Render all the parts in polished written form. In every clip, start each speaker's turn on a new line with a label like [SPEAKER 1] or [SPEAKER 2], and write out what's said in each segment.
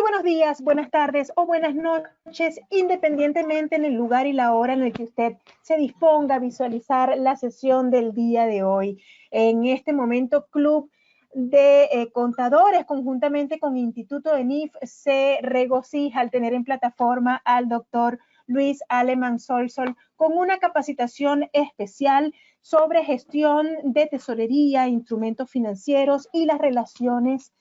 [SPEAKER 1] buenos días, buenas tardes o buenas noches, independientemente en el lugar y la hora en el que usted se disponga a visualizar la sesión del día de hoy. En este momento, Club de Contadores, conjuntamente con Instituto de NIF, se regocija al tener en plataforma al doctor Luis Aleman Solsol con una capacitación especial sobre gestión de tesorería, instrumentos financieros y las relaciones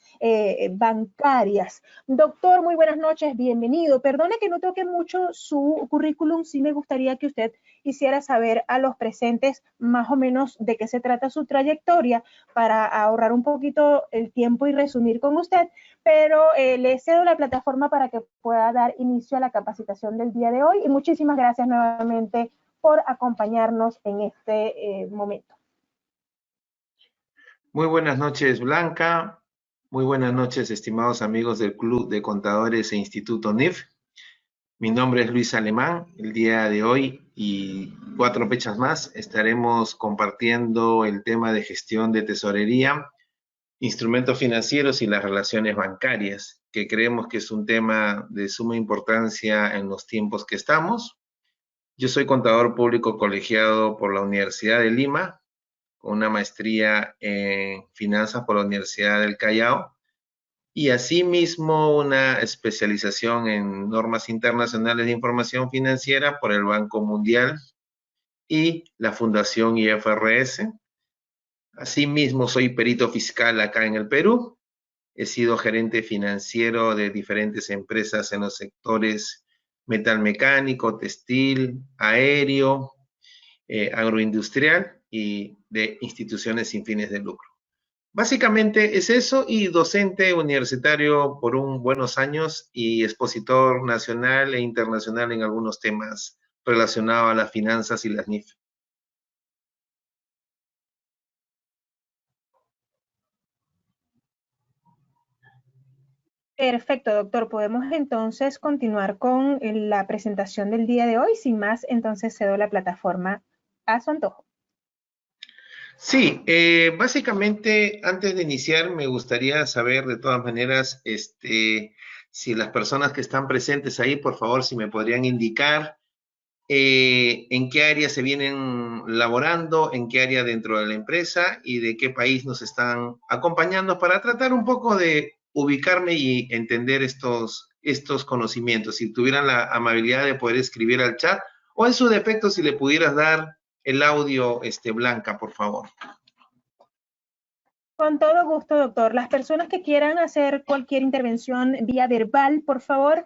[SPEAKER 1] bancarias. Doctor, muy buenas noches, bienvenido. Perdone que no toque mucho su currículum, sí me gustaría que usted hiciera saber a los presentes más o menos de qué se trata su trayectoria para ahorrar un poquito el tiempo y resumir con usted, pero le cedo la plataforma para que pueda dar inicio a la capacitación del día de hoy y muchísimas gracias nuevamente por acompañarnos en este momento.
[SPEAKER 2] Muy buenas noches, Blanca. Muy buenas noches, estimados amigos del Club de Contadores e Instituto NIF. Mi nombre es Luis Alemán. El día de hoy y 4 fechas más estaremos compartiendo el tema de gestión de tesorería, instrumentos financieros y las relaciones bancarias, que creemos que es un tema de suma importancia en los tiempos que estamos. Yo soy contador público colegiado por la Universidad de Lima, con una maestría en finanzas por la Universidad del Callao y asimismo una especialización en normas internacionales de información financiera por el Banco Mundial y la Fundación IFRS. Asimismo soy perito fiscal acá en el Perú. He sido gerente financiero de diferentes empresas en los sectores metalmecánico, textil, aéreo, agroindustrial y de instituciones sin fines de lucro. Básicamente es eso, y docente universitario por buenos años y expositor nacional e internacional en algunos temas relacionados a las finanzas y las NIF.
[SPEAKER 1] Perfecto, doctor. Podemos entonces continuar con la presentación del día de hoy. Sin más, entonces cedo la plataforma a su antojo.
[SPEAKER 2] Sí, básicamente antes de iniciar me gustaría saber de todas maneras si las personas que están presentes ahí, por favor, si me podrían indicar en qué área se vienen laborando, en qué área dentro de la empresa y de qué país nos están acompañando para tratar un poco de ubicarme y entender estos conocimientos. Si tuvieran la amabilidad de poder escribir al chat o en su defecto si le pudieras dar el audio, Blanca, por favor.
[SPEAKER 1] Con todo gusto, doctor. Las personas que quieran hacer cualquier intervención vía verbal, por favor,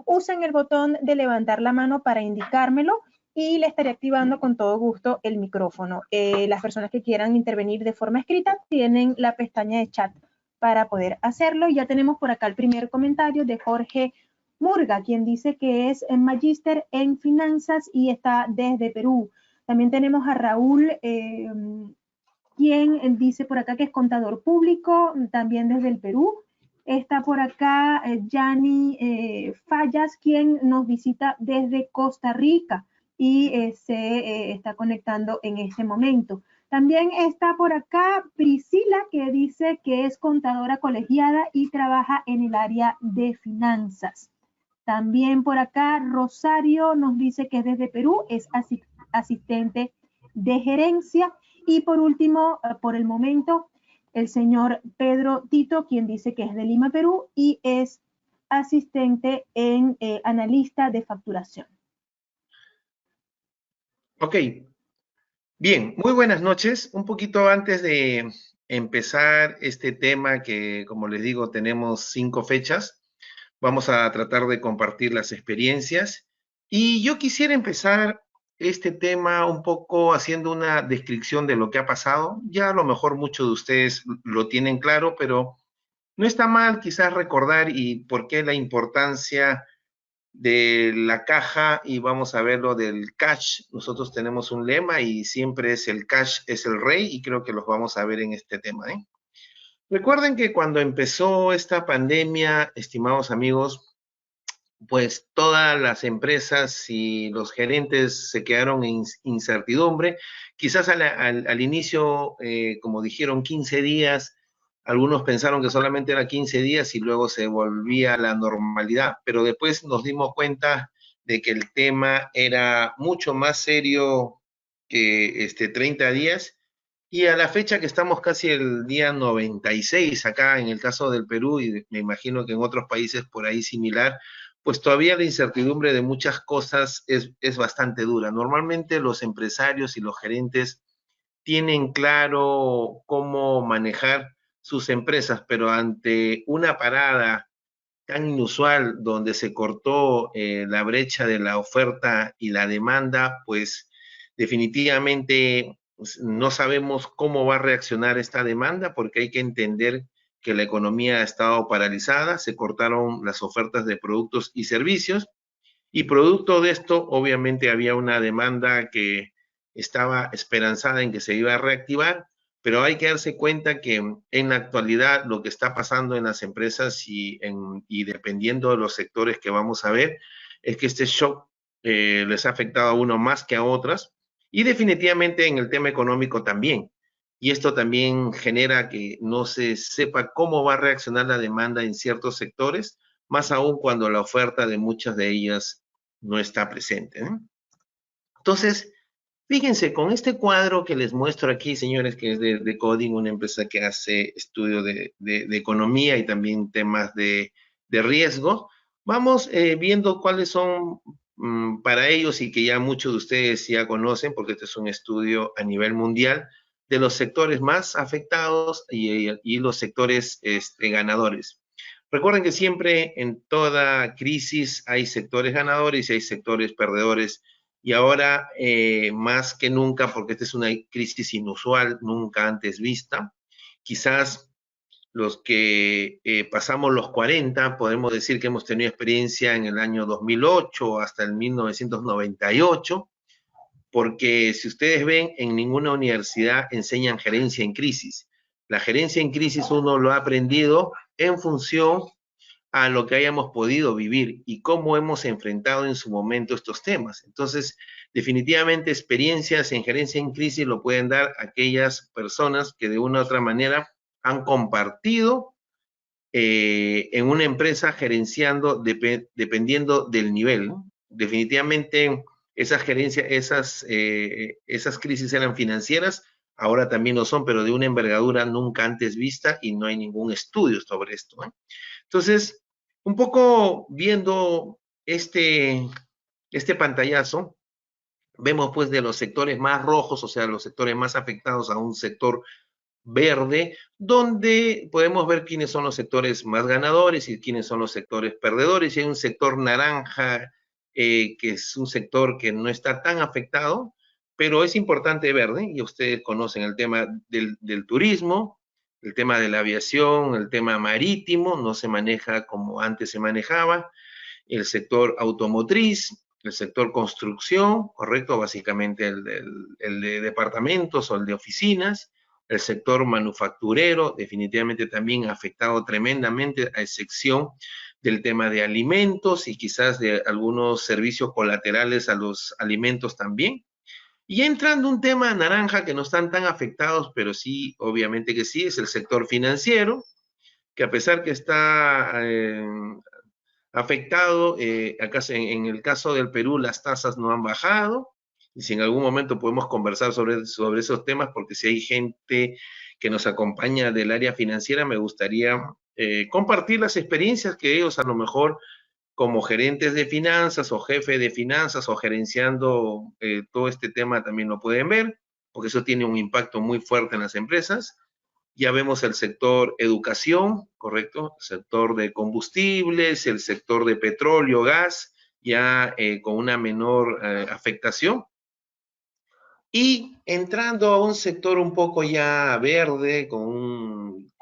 [SPEAKER 1] usen el botón de levantar la mano para indicármelo y le estaré activando con todo gusto el micrófono. Las personas que quieran intervenir de forma escrita tienen la pestaña de chat para poder hacerlo. Ya tenemos por acá el primer comentario de Jorge Murga, quien dice que es magíster en finanzas y está desde Perú. También tenemos a Raúl quien dice por acá que es contador público, también desde el Perú. Está por acá Yani Fallas, quien nos visita desde Costa Rica y se está conectando en este momento. También está por acá Priscila, que dice que es contadora colegiada y trabaja en el área de finanzas. También por acá Rosario nos dice que es desde Perú, es asistente de gerencia. Y por último, por el momento, el señor Pedro Tito, quien dice que es de Lima, Perú, y es asistente en analista de facturación.
[SPEAKER 2] Ok, bien, muy buenas noches. Un poquito antes de empezar este tema que, como les digo, tenemos 5 fechas, vamos a tratar de compartir las experiencias. Y yo quisiera empezar este tema un poco haciendo una descripción de lo que ha pasado. Ya a lo mejor muchos de ustedes lo tienen claro, pero no está mal quizás recordar y por qué la importancia de la caja, y vamos a ver lo del cash. Nosotros tenemos un lema y siempre es el cash es el rey, y creo que los vamos a ver en este tema, ¿eh? Recuerden que cuando empezó esta pandemia, estimados amigos, pues todas las empresas y los gerentes se quedaron en incertidumbre. Quizás al inicio, como dijeron, 15 días Algunos pensaron que solamente era 15 días y luego se volvía a la normalidad, pero después nos dimos cuenta de que el tema era mucho más serio que 30 días, y a la fecha que estamos casi el día 96 acá en el caso del Perú, y me imagino que en otros países por ahí similar, pues todavía la incertidumbre de muchas cosas es bastante dura. Normalmente los empresarios y los gerentes tienen claro cómo manejar sus empresas, pero ante una parada tan inusual donde se cortó la brecha de la oferta y la demanda, pues definitivamente pues, no sabemos cómo va a reaccionar esta demanda, porque hay que entender que la economía ha estado paralizada, se cortaron las ofertas de productos y servicios, y producto de esto, obviamente había una demanda que estaba esperanzada en que se iba a reactivar, pero hay que darse cuenta que en la actualidad lo que está pasando en las empresas y dependiendo de los sectores que vamos a ver, es que este shock les ha afectado a uno más que a otras, y definitivamente en el tema económico también. Y esto también genera que no se sepa cómo va a reaccionar la demanda en ciertos sectores, más aún cuando la oferta de muchas de ellas no está presente, ¿no? Entonces, fíjense, con este cuadro que les muestro aquí, señores, que es de Coding, una empresa que hace estudio de economía y también temas de riesgo, vamos viendo cuáles son para ellos, y que ya muchos de ustedes ya conocen, porque este es un estudio a nivel mundial, de los sectores más afectados y los sectores ganadores. Recuerden que siempre en toda crisis hay sectores ganadores y hay sectores perdedores, y ahora más que nunca, porque esta es una crisis inusual, nunca antes vista. Quizás los que pasamos los 40 podemos decir que hemos tenido experiencia en el año 2008 hasta el 1998, porque si ustedes ven, en ninguna universidad enseñan gerencia en crisis. La gerencia en crisis uno lo ha aprendido en función a lo que hayamos podido vivir y cómo hemos enfrentado en su momento estos temas. Entonces, definitivamente experiencias en gerencia en crisis lo pueden dar aquellas personas que de una u otra manera han compartido en una empresa gerenciando dependiendo del nivel, ¿no? Definitivamente esas gerencias, esas crisis eran financieras, ahora también lo son, pero de una envergadura nunca antes vista, y no hay ningún estudio sobre esto, ¿eh? Entonces, un poco viendo este pantallazo, vemos pues de los sectores más rojos, o sea, los sectores más afectados, a un sector verde, donde podemos ver quiénes son los sectores más ganadores y quiénes son los sectores perdedores. Y hay un sector naranja, que es un sector que no está tan afectado, pero es importante ver, ¿eh? Y ustedes conocen el tema del turismo, el tema de la aviación, el tema marítimo, no se maneja como antes se manejaba, el sector automotriz, el sector construcción, correcto, básicamente el de departamentos o el de oficinas, el sector manufacturero, definitivamente también afectado tremendamente, a excepción del tema de alimentos y quizás de algunos servicios colaterales a los alimentos también. Y entrando un tema naranja que no están tan afectados, pero sí, obviamente que sí, es el sector financiero, que a pesar que está afectado, acá en el caso del Perú las tasas no han bajado, y si en algún momento podemos conversar sobre esos temas, porque si hay gente que nos acompaña del área financiera, me gustaría compartir las experiencias que ellos a lo mejor como gerentes de finanzas o jefe de finanzas o gerenciando todo este tema también lo pueden ver, porque eso tiene un impacto muy fuerte en las empresas. Ya vemos el sector educación, correcto, el sector de combustibles, el sector de petróleo, gas, ya con una menor afectación. Y entrando a un sector un poco ya verde,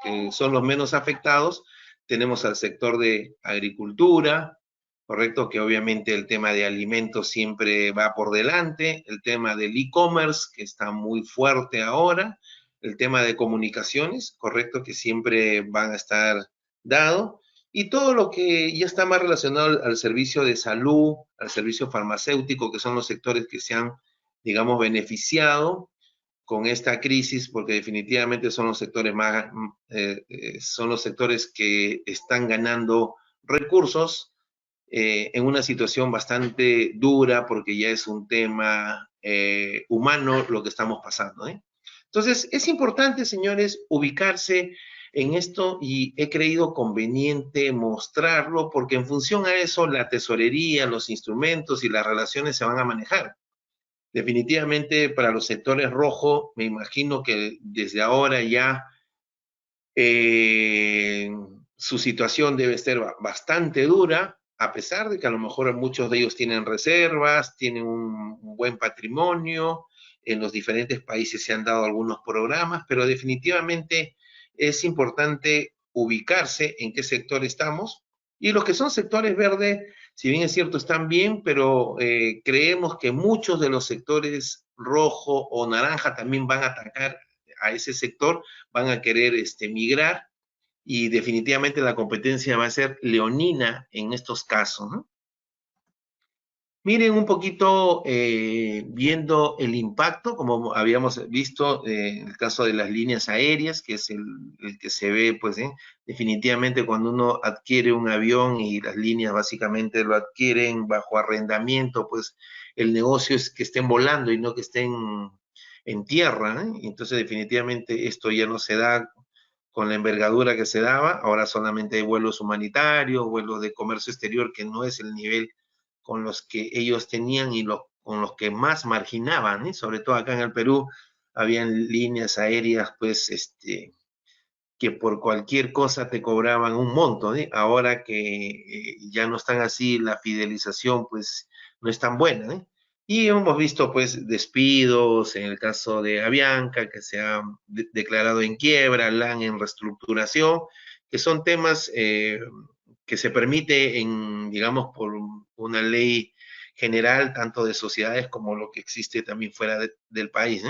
[SPEAKER 2] que son los menos afectados, tenemos al sector de agricultura, correcto, que obviamente el tema de alimentos siempre va por delante, el tema del e-commerce, que está muy fuerte ahora, el tema de comunicaciones, correcto, que siempre van a estar dado, y todo lo que ya está más relacionado al servicio de salud, al servicio farmacéutico, que son los sectores que se han, digamos, beneficiado con esta crisis, porque definitivamente son los sectores son los sectores que están ganando recursos en una situación bastante dura, porque ya es un tema humano lo que estamos pasando, ¿eh? Entonces, es importante, señores, ubicarse en esto y he creído conveniente mostrarlo porque en función a eso la tesorería, los instrumentos y las relaciones se van a manejar. Definitivamente para los sectores rojos, me imagino que desde ahora ya eh, su situación debe ser bastante dura, a pesar de que a lo mejor muchos de ellos tienen reservas, tienen un buen patrimonio, en los diferentes países se han dado algunos programas, pero definitivamente es importante ubicarse en qué sector estamos. Y los que son sectores verdes, si bien es cierto, están bien, pero creemos que muchos de los sectores rojo o naranja también van a atacar a ese sector, van a querer migrar y definitivamente la competencia va a ser leonina en estos casos, ¿no? Miren un poquito, viendo el impacto, como habíamos visto en el caso de las líneas aéreas, que es el que se ve, pues, definitivamente cuando uno adquiere un avión y las líneas básicamente lo adquieren bajo arrendamiento, pues el negocio es que estén volando y no que estén en tierra, ¿eh? Entonces definitivamente esto ya no se da con la envergadura que se daba, ahora solamente hay vuelos humanitarios, vuelos de comercio exterior, que no es el nivel con los que ellos tenían y con los que más marginaban, ¿eh? Sobre todo acá en el Perú, habían líneas aéreas, pues, que por cualquier cosa te cobraban un monto, ¿eh? Ahora que ya no están así, la fidelización, pues, no es tan buena, ¿eh? Y hemos visto, pues, despidos, en el caso de Avianca, que se ha declarado en quiebra, LAN en reestructuración, que son temas que se permite digamos, por una ley general, tanto de sociedades como lo que existe también fuera del país,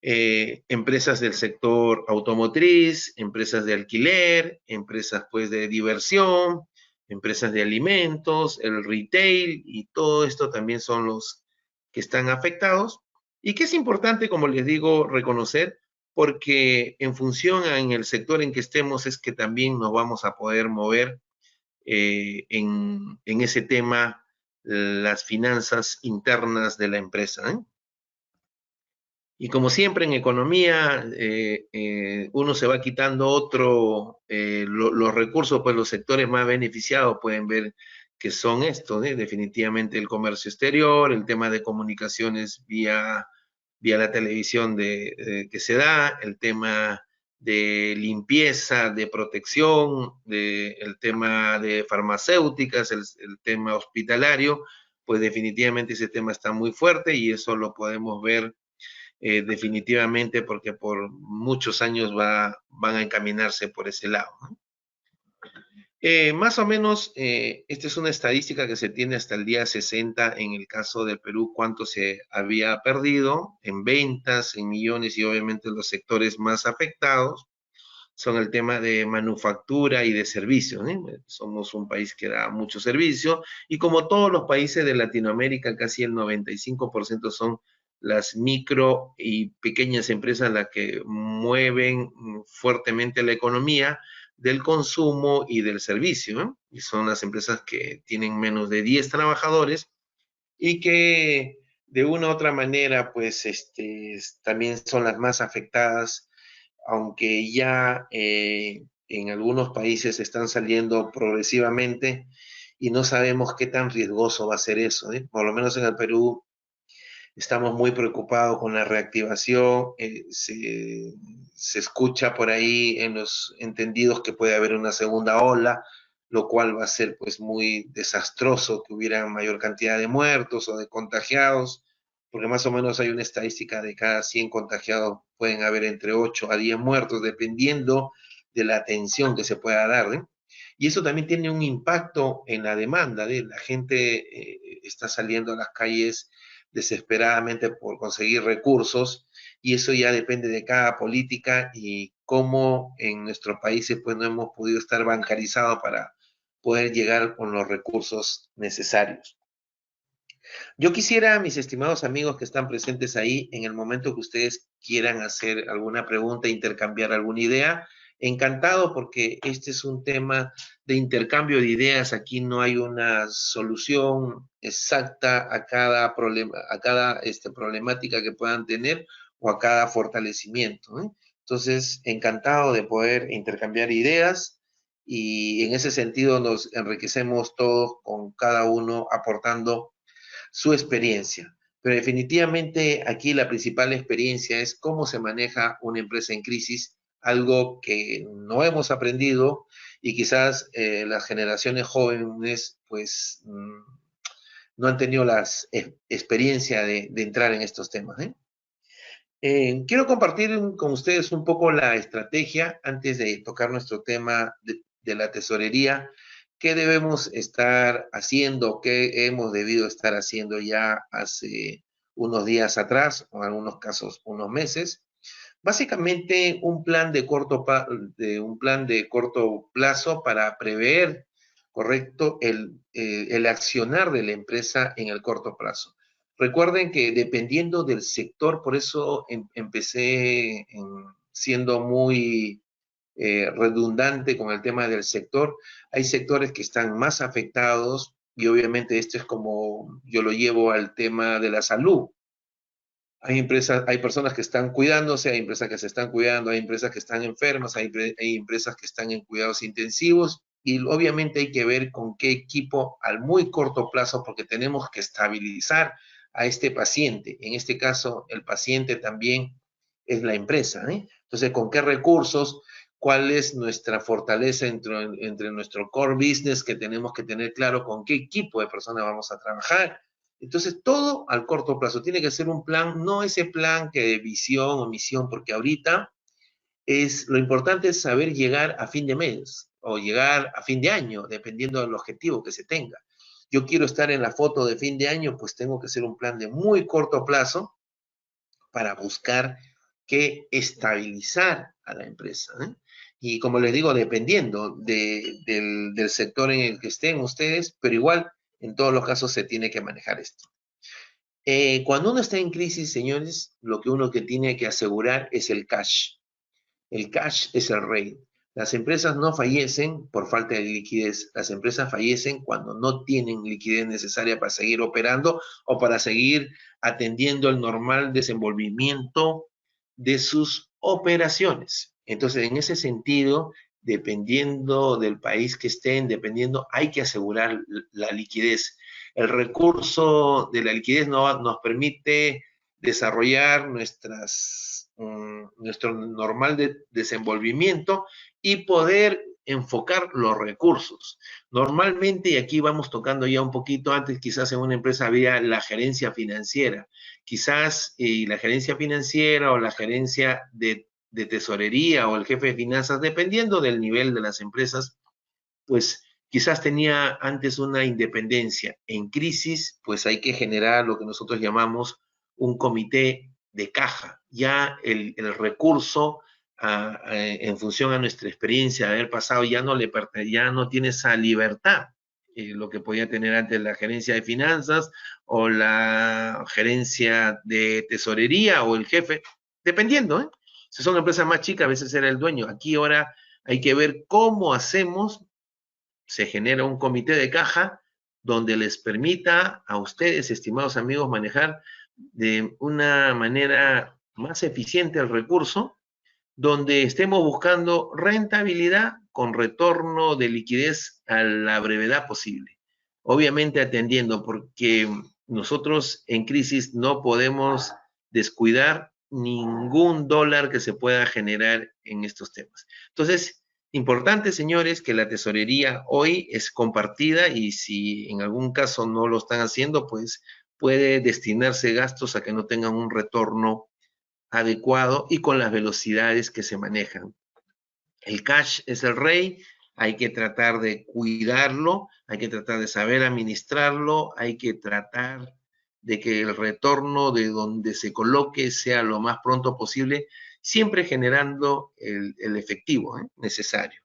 [SPEAKER 2] ¿eh? Empresas del sector automotriz, empresas de alquiler, empresas pues de diversión, empresas de alimentos, el retail y todo esto también son los que están afectados y que es importante, como les digo, reconocer porque en función en el sector en que estemos es que también nos vamos a poder mover en ese tema las finanzas internas de la empresa, ¿eh? Y como siempre en economía, uno se va quitando los recursos, pues los sectores más beneficiados pueden ver que son estos, ¿eh? Definitivamente el comercio exterior, el tema de comunicaciones vía la televisión que se da, el tema de limpieza, de protección, el tema de farmacéuticas, el tema hospitalario, pues definitivamente ese tema está muy fuerte y eso lo podemos ver definitivamente porque por muchos años van a encaminarse por ese lado, ¿no? Más o menos, esta es una estadística que se tiene hasta el día 60 en el caso del Perú, cuánto se había perdido en ventas, en millones y obviamente los sectores más afectados son el tema de manufactura y de servicios, ¿eh? Somos un país que da mucho servicio y como todos los países de Latinoamérica, casi el 95% son las micro y pequeñas empresas las que mueven fuertemente la economía del consumo y del servicio, ¿eh? Y son las empresas que tienen menos de 10 trabajadores y que de una u otra manera, pues, también son las más afectadas, aunque ya en algunos países están saliendo progresivamente y no sabemos qué tan riesgoso va a ser eso, ¿eh? Por lo menos en el Perú estamos muy preocupados con la reactivación, se escucha por ahí en los entendidos que puede haber una segunda ola, lo cual va a ser pues muy desastroso que hubiera mayor cantidad de muertos o de contagiados, porque más o menos hay una estadística de cada 100 contagiados pueden haber entre 8 a 10 muertos, dependiendo de la atención que se pueda dar, ¿eh? Y eso también tiene un impacto en la demanda, ¿eh? La gente está saliendo a las calles desesperadamente por conseguir recursos y eso ya depende de cada política y cómo en nuestros países pues no hemos podido estar bancarizados para poder llegar con los recursos necesarios. Yo quisiera, mis estimados amigos que están presentes ahí, en el momento que ustedes quieran hacer alguna pregunta, intercambiar alguna idea, encantado porque este es un tema de intercambio de ideas. Aquí no hay una solución exacta a cada problema, a cada problemática que puedan tener o a cada fortalecimiento, ¿eh? Entonces, encantado de poder intercambiar ideas y en ese sentido nos enriquecemos todos con cada uno aportando su experiencia. Pero definitivamente aquí la principal experiencia es cómo se maneja una empresa en crisis, algo que no hemos aprendido y quizás las generaciones jóvenes pues no han tenido la experiencia de entrar en estos temas, ¿eh? Quiero compartir con ustedes un poco la estrategia antes de tocar nuestro tema de la tesorería. ¿Qué debemos estar haciendo? ¿Qué hemos debido estar haciendo ya hace unos días atrás, o en algunos casos unos meses? Básicamente un plan de corto plazo para prever, correcto, el accionar de la empresa en el corto plazo. Recuerden que dependiendo del sector, por eso empecé siendo muy redundante con el tema del sector. Hay sectores que están más afectados y obviamente esto es como yo lo llevo al tema de la salud. Hay empresas, hay personas que están cuidándose, hay empresas que se están cuidando, hay empresas que están enfermas, hay empresas que están en cuidados intensivos y obviamente hay que ver con qué equipo al muy corto plazo porque tenemos que estabilizar a este paciente. En este caso, el paciente también es la empresa, ¿eh? Entonces, ¿con qué recursos? ¿Cuál es nuestra fortaleza entre nuestro core business que tenemos que tener claro con qué equipo de personas vamos a trabajar? Entonces, todo al corto plazo. Tiene que ser un plan, no ese plan que de visión o misión, porque ahorita lo importante es saber llegar a fin de mes o llegar a fin de año, dependiendo del objetivo que se tenga. Yo quiero estar en la foto de fin de año, pues tengo que hacer un plan de muy corto plazo para buscar que estabilizar a la empresa, ¿eh? Y como les digo, dependiendo del sector en el que estén ustedes, pero igual en todos los casos se tiene que manejar esto. Cuando uno está en crisis, señores, lo que uno que tiene que asegurar es el cash. El cash es el rey. Las empresas no fallecen por falta de liquidez. Las empresas fallecen cuando no tienen liquidez necesaria para seguir operando o para seguir atendiendo el normal desenvolvimiento de sus operaciones. Entonces, en ese sentido, dependiendo del país que estén, dependiendo, hay que asegurar la liquidez. El recurso de la liquidez nos permite desarrollar nuestro normal desenvolvimiento y poder enfocar los recursos. Normalmente, y aquí vamos tocando ya un poquito antes, quizás en una empresa había la gerencia financiera, quizás la gerencia financiera o la gerencia de tesorería o el jefe de finanzas, dependiendo del nivel de las empresas, pues quizás tenía antes una independencia. En crisis, pues hay que generar lo que nosotros llamamos un comité de caja. Ya el recurso, en función a nuestra experiencia de haber pasado, ya no tiene esa libertad, lo que podía tener antes la gerencia de finanzas o la gerencia de tesorería o el jefe, dependiendo, ¿eh? Si son empresas más chicas, a veces era el dueño. Aquí ahora hay que ver cómo hacemos. Se genera un comité de caja donde les permita a ustedes, estimados amigos, manejar de una manera más eficiente el recurso, donde estemos buscando rentabilidad con retorno de liquidez a la brevedad posible. Obviamente atendiendo, porque nosotros en crisis no podemos descuidar ningún dólar que se pueda generar en estos temas. Entonces, importante, señores, que la tesorería hoy es compartida y si en algún caso no lo están haciendo, pues puede destinarse gastos a que no tengan un retorno adecuado y con las velocidades que se manejan. El cash es el rey, hay que tratar de cuidarlo, hay que tratar de saber administrarlo, hay que tratar de que el retorno de donde se coloque sea lo más pronto posible, siempre generando el efectivo necesario.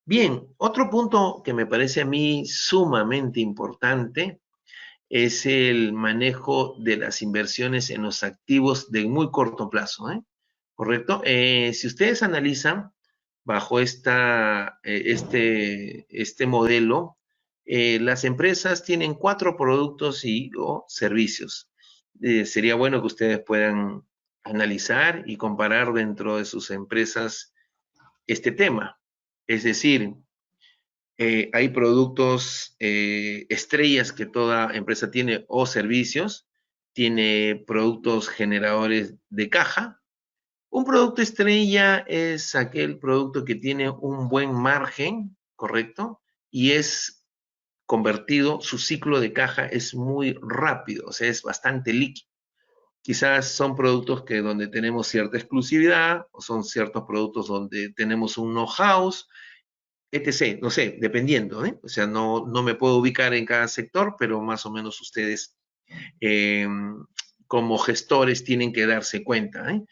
[SPEAKER 2] Bien, otro punto que me parece a mí sumamente importante es el manejo de las inversiones en los activos de muy corto plazo, ¿eh? ¿Correcto? Si ustedes analizan bajo este modelo, las empresas tienen 4 productos y o servicios. Sería bueno que ustedes puedan analizar y comparar dentro de sus empresas este tema. Es decir, hay productos estrellas que toda empresa tiene o servicios, tiene productos generadores de caja. Un producto estrella es aquel producto que tiene un buen margen, ¿correcto? Y es convertido, su ciclo de caja es muy rápido, o sea, es bastante líquido. Quizás son productos que donde tenemos cierta exclusividad, o son ciertos productos donde tenemos un know-how, etc. No sé, dependiendo, ¿eh? O sea, no me puedo ubicar en cada sector, pero más o menos ustedes eh, como gestores tienen que darse cuenta, ¿eh?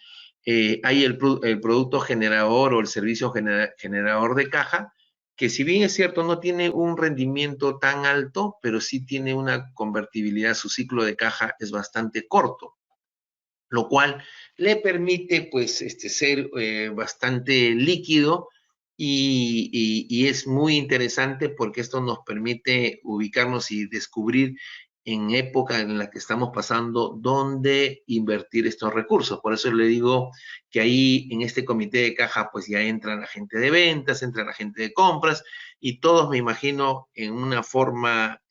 [SPEAKER 2] Hay el producto generador o el servicio generador de caja, que si bien es cierto no tiene un rendimiento tan alto, pero sí tiene una convertibilidad, su ciclo de caja es bastante corto, lo cual le permite pues ser bastante líquido y es muy interesante porque esto nos permite ubicarnos y descubrir en época en la que estamos pasando dónde invertir estos recursos. Por eso le digo que ahí en este comité de caja pues ya entra la gente de ventas, entra la gente de compras y todos me imagino en una forma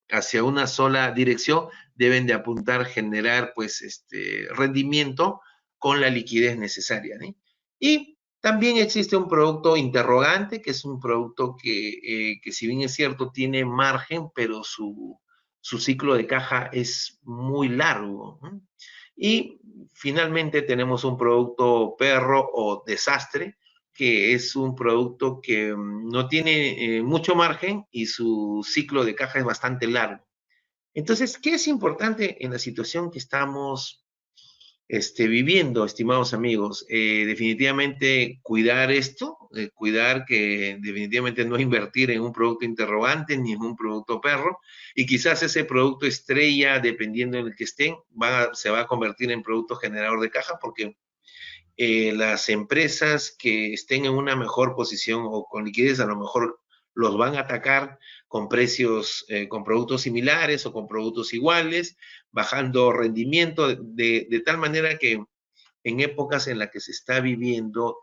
[SPEAKER 2] hacia una sola dirección deben de apuntar generar pues rendimiento con la liquidez necesaria, ¿no? Y también existe un producto interrogante, que es un producto que si bien es cierto tiene margen, pero su ciclo de caja es muy largo, ¿no? Y finalmente tenemos un producto perro o desastre, que es un producto que no tiene mucho margen y su ciclo de caja es bastante largo. Entonces, ¿qué es importante en la situación que estamos viviendo, estimados amigos? Definitivamente cuidar esto, cuidar que definitivamente no invertir en un producto interrogante ni en un producto perro, y quizás ese producto estrella, dependiendo en el que estén, se va a convertir en producto generador de caja, porque las empresas que estén en una mejor posición o con liquidez a lo mejor los van a atacar con precios, con productos similares o con productos iguales, bajando rendimiento de tal manera que en épocas en las que se está viviendo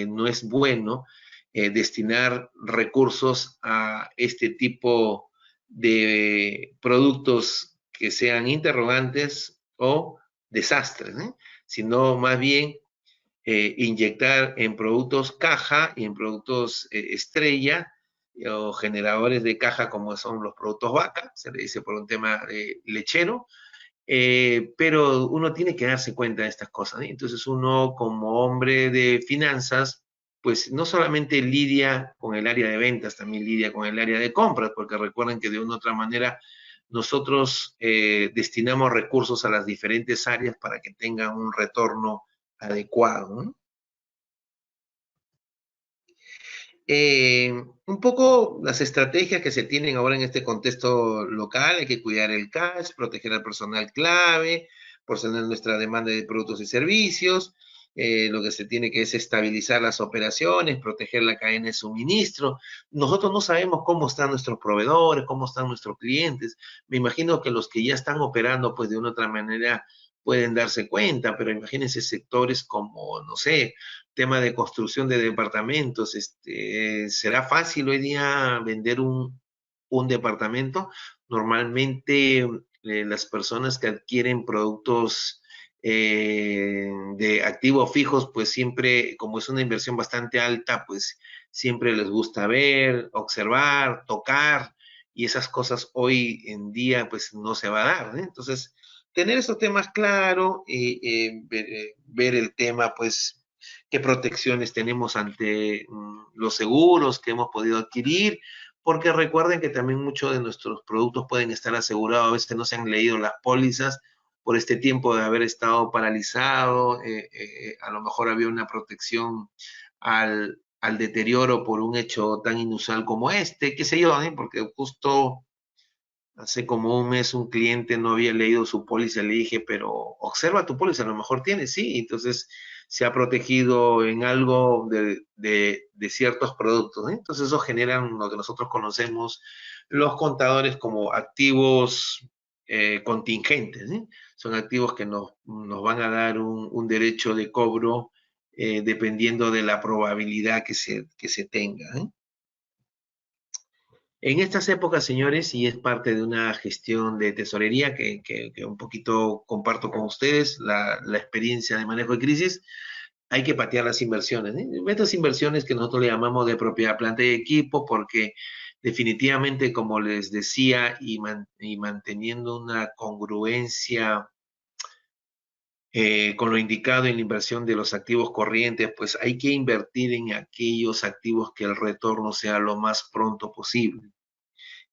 [SPEAKER 2] no es bueno destinar recursos a este tipo de productos que sean interrogantes o desastres, ¿eh? Sino más bien inyectar en productos caja y en productos estrella o generadores de caja como son los productos vaca, se le dice por un tema lechero, pero uno tiene que darse cuenta de estas cosas, ¿eh? Entonces uno como hombre de finanzas, pues no solamente lidia con el área de ventas, también lidia con el área de compras, porque recuerden que de una u otra manera nosotros destinamos recursos a las diferentes áreas para que tengan un retorno adecuado, ¿no? Un poco las estrategias que se tienen ahora en este contexto local, hay que cuidar el cash, proteger al personal clave, porcionar nuestra demanda de productos y servicios, lo que se tiene que es estabilizar las operaciones, proteger la cadena de suministro. Nosotros no sabemos cómo están nuestros proveedores, cómo están nuestros clientes. Me imagino que los que ya están operando, pues de una otra manera pueden darse cuenta, pero imagínense sectores como, no sé, tema de construcción de departamentos, ¿será fácil hoy día vender un departamento? Normalmente las personas que adquieren productos de activos fijos, pues siempre, como es una inversión bastante alta, pues siempre les gusta ver, observar, tocar, y esas cosas hoy en día pues no se va a dar, ¿eh? Entonces, tener esos temas claros, ver el tema pues qué protecciones tenemos ante los seguros que hemos podido adquirir, porque recuerden que también muchos de nuestros productos pueden estar asegurados, a veces no se han leído las pólizas por este tiempo de haber estado paralizado, a lo mejor había una protección al deterioro por un hecho tan inusual como este, qué sé yo, ¿eh? Porque justo Hace como un mes un cliente no había leído su póliza, le dije, pero observa tu póliza, a lo mejor tiene, sí. Entonces se ha protegido en algo de ciertos productos, ¿eh? Entonces eso generan lo que nosotros conocemos los contadores como activos contingentes, ¿eh? Son activos que nos van a dar un derecho de cobro dependiendo de la probabilidad que se tenga, ¿eh? En estas épocas, señores, y es parte de una gestión de tesorería que un poquito comparto con ustedes, la experiencia de manejo de crisis, hay que patear las inversiones, ¿eh? Estas inversiones que nosotros le llamamos de propiedad, planta y equipo, porque definitivamente, como les decía, y manteniendo una congruencia con lo indicado en la inversión de los activos corrientes, pues hay que invertir en aquellos activos que el retorno sea lo más pronto posible.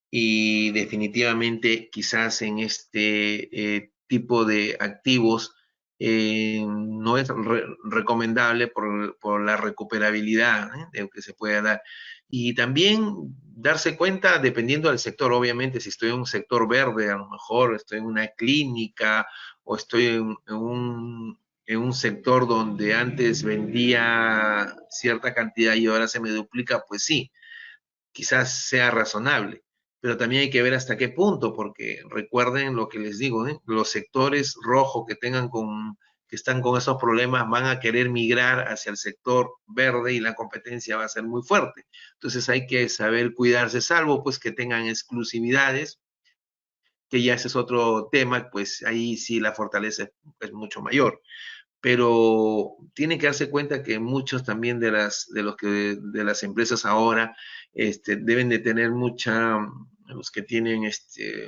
[SPEAKER 2] Y definitivamente quizás en este tipo de activos no es recomendable por la recuperabilidad de que se pueda dar. Y también darse cuenta, dependiendo del sector, obviamente, si estoy en un sector verde, a lo mejor estoy en una clínica o estoy en un sector donde antes vendía cierta cantidad y ahora se me duplica, pues sí, quizás sea razonable, pero también hay que ver hasta qué punto, porque recuerden lo que les digo, ¿eh? Los sectores rojos que están con esos problemas van a querer migrar hacia el sector verde y la competencia va a ser muy fuerte. Entonces hay que saber cuidarse, salvo pues que tengan exclusividades, que ya ese es otro tema, pues ahí sí la fortaleza es mucho mayor, pero tienen que darse cuenta que muchos también de las empresas ahora deben de tener los que tienen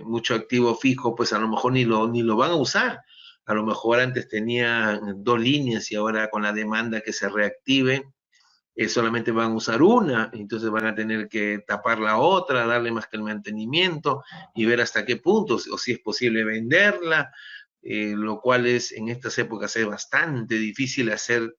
[SPEAKER 2] mucho activo fijo, pues a lo mejor ni lo van a usar. A lo mejor antes tenían dos líneas y ahora con la demanda que se reactive, solamente van a usar una, entonces van a tener que tapar la otra, darle más que el mantenimiento y ver hasta qué punto, o si es posible venderla, lo cual es en estas épocas es bastante difícil hacer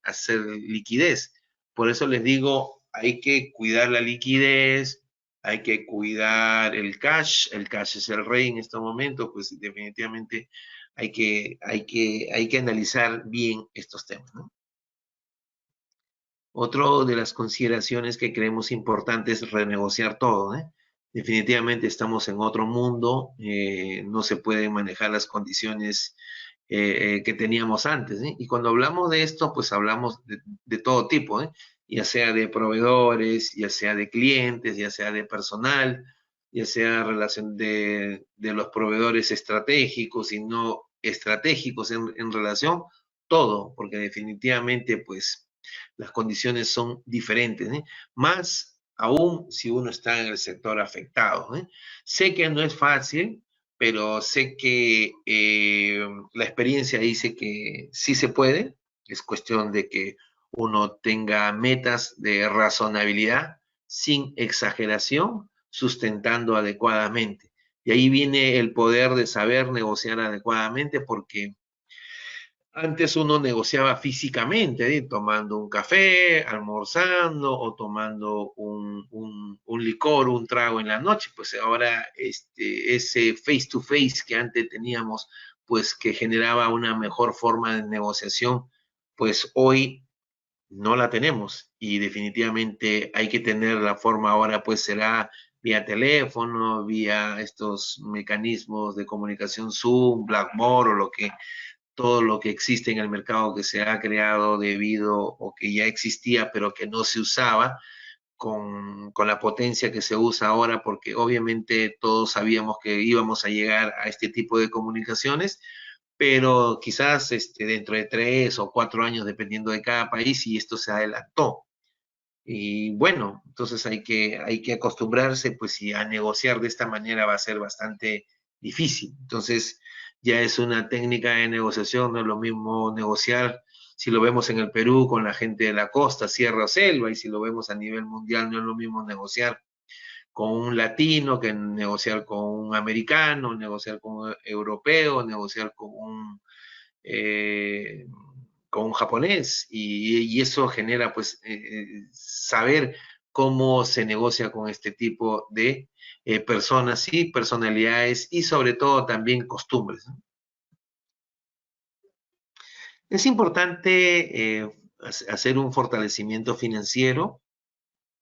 [SPEAKER 2] liquidez. Por eso les digo, hay que cuidar la liquidez, hay que cuidar el cash es el rey en este momento, pues definitivamente hay que analizar bien estos temas, ¿no? Otro de las consideraciones que creemos importantes es renegociar todo, ¿eh? Definitivamente estamos en otro mundo, no se pueden manejar las condiciones que teníamos antes, ¿eh? Y cuando hablamos de esto, pues hablamos de todo tipo, ¿eh? Ya sea de proveedores, ya sea de clientes, ya sea de personal, ya sea relación de los proveedores estratégicos y no estratégicos en relación, todo, porque definitivamente, pues las condiciones son diferentes, ¿eh? Más aún si uno está en el sector afectado, ¿eh? Sé que no es fácil, pero sé que la experiencia dice que sí se puede, es cuestión de que uno tenga metas de razonabilidad sin exageración, sustentando adecuadamente. Y ahí viene el poder de saber negociar adecuadamente porque antes uno negociaba físicamente, ¿eh? Tomando un café, almorzando o tomando un licor, un trago en la noche. Pues ahora ese face to face que antes teníamos, pues que generaba una mejor forma de negociación, pues hoy no la tenemos y definitivamente hay que tener la forma ahora, pues será vía teléfono, vía estos mecanismos de comunicación Zoom, Blackboard o todo lo que existe en el mercado que se ha creado debido o que ya existía pero que no se usaba con la potencia que se usa ahora, porque obviamente todos sabíamos que íbamos a llegar a este tipo de comunicaciones, pero quizás dentro de 3 o 4 años, dependiendo de cada país, y esto se adelantó. Y bueno, entonces hay que acostumbrarse, pues, y a negociar de esta manera va a ser bastante difícil. Entonces, ya es una técnica de negociación, no es lo mismo negociar si lo vemos en el Perú con la gente de la costa, sierra o selva, y si lo vemos a nivel mundial, no es lo mismo negociar con un latino que negociar con un americano, negociar con un europeo, negociar eh, con un japonés y eso genera pues saber cómo se negocia con este tipo de personas y personalidades y sobre todo también costumbres, ¿no? Es importante hacer un fortalecimiento financiero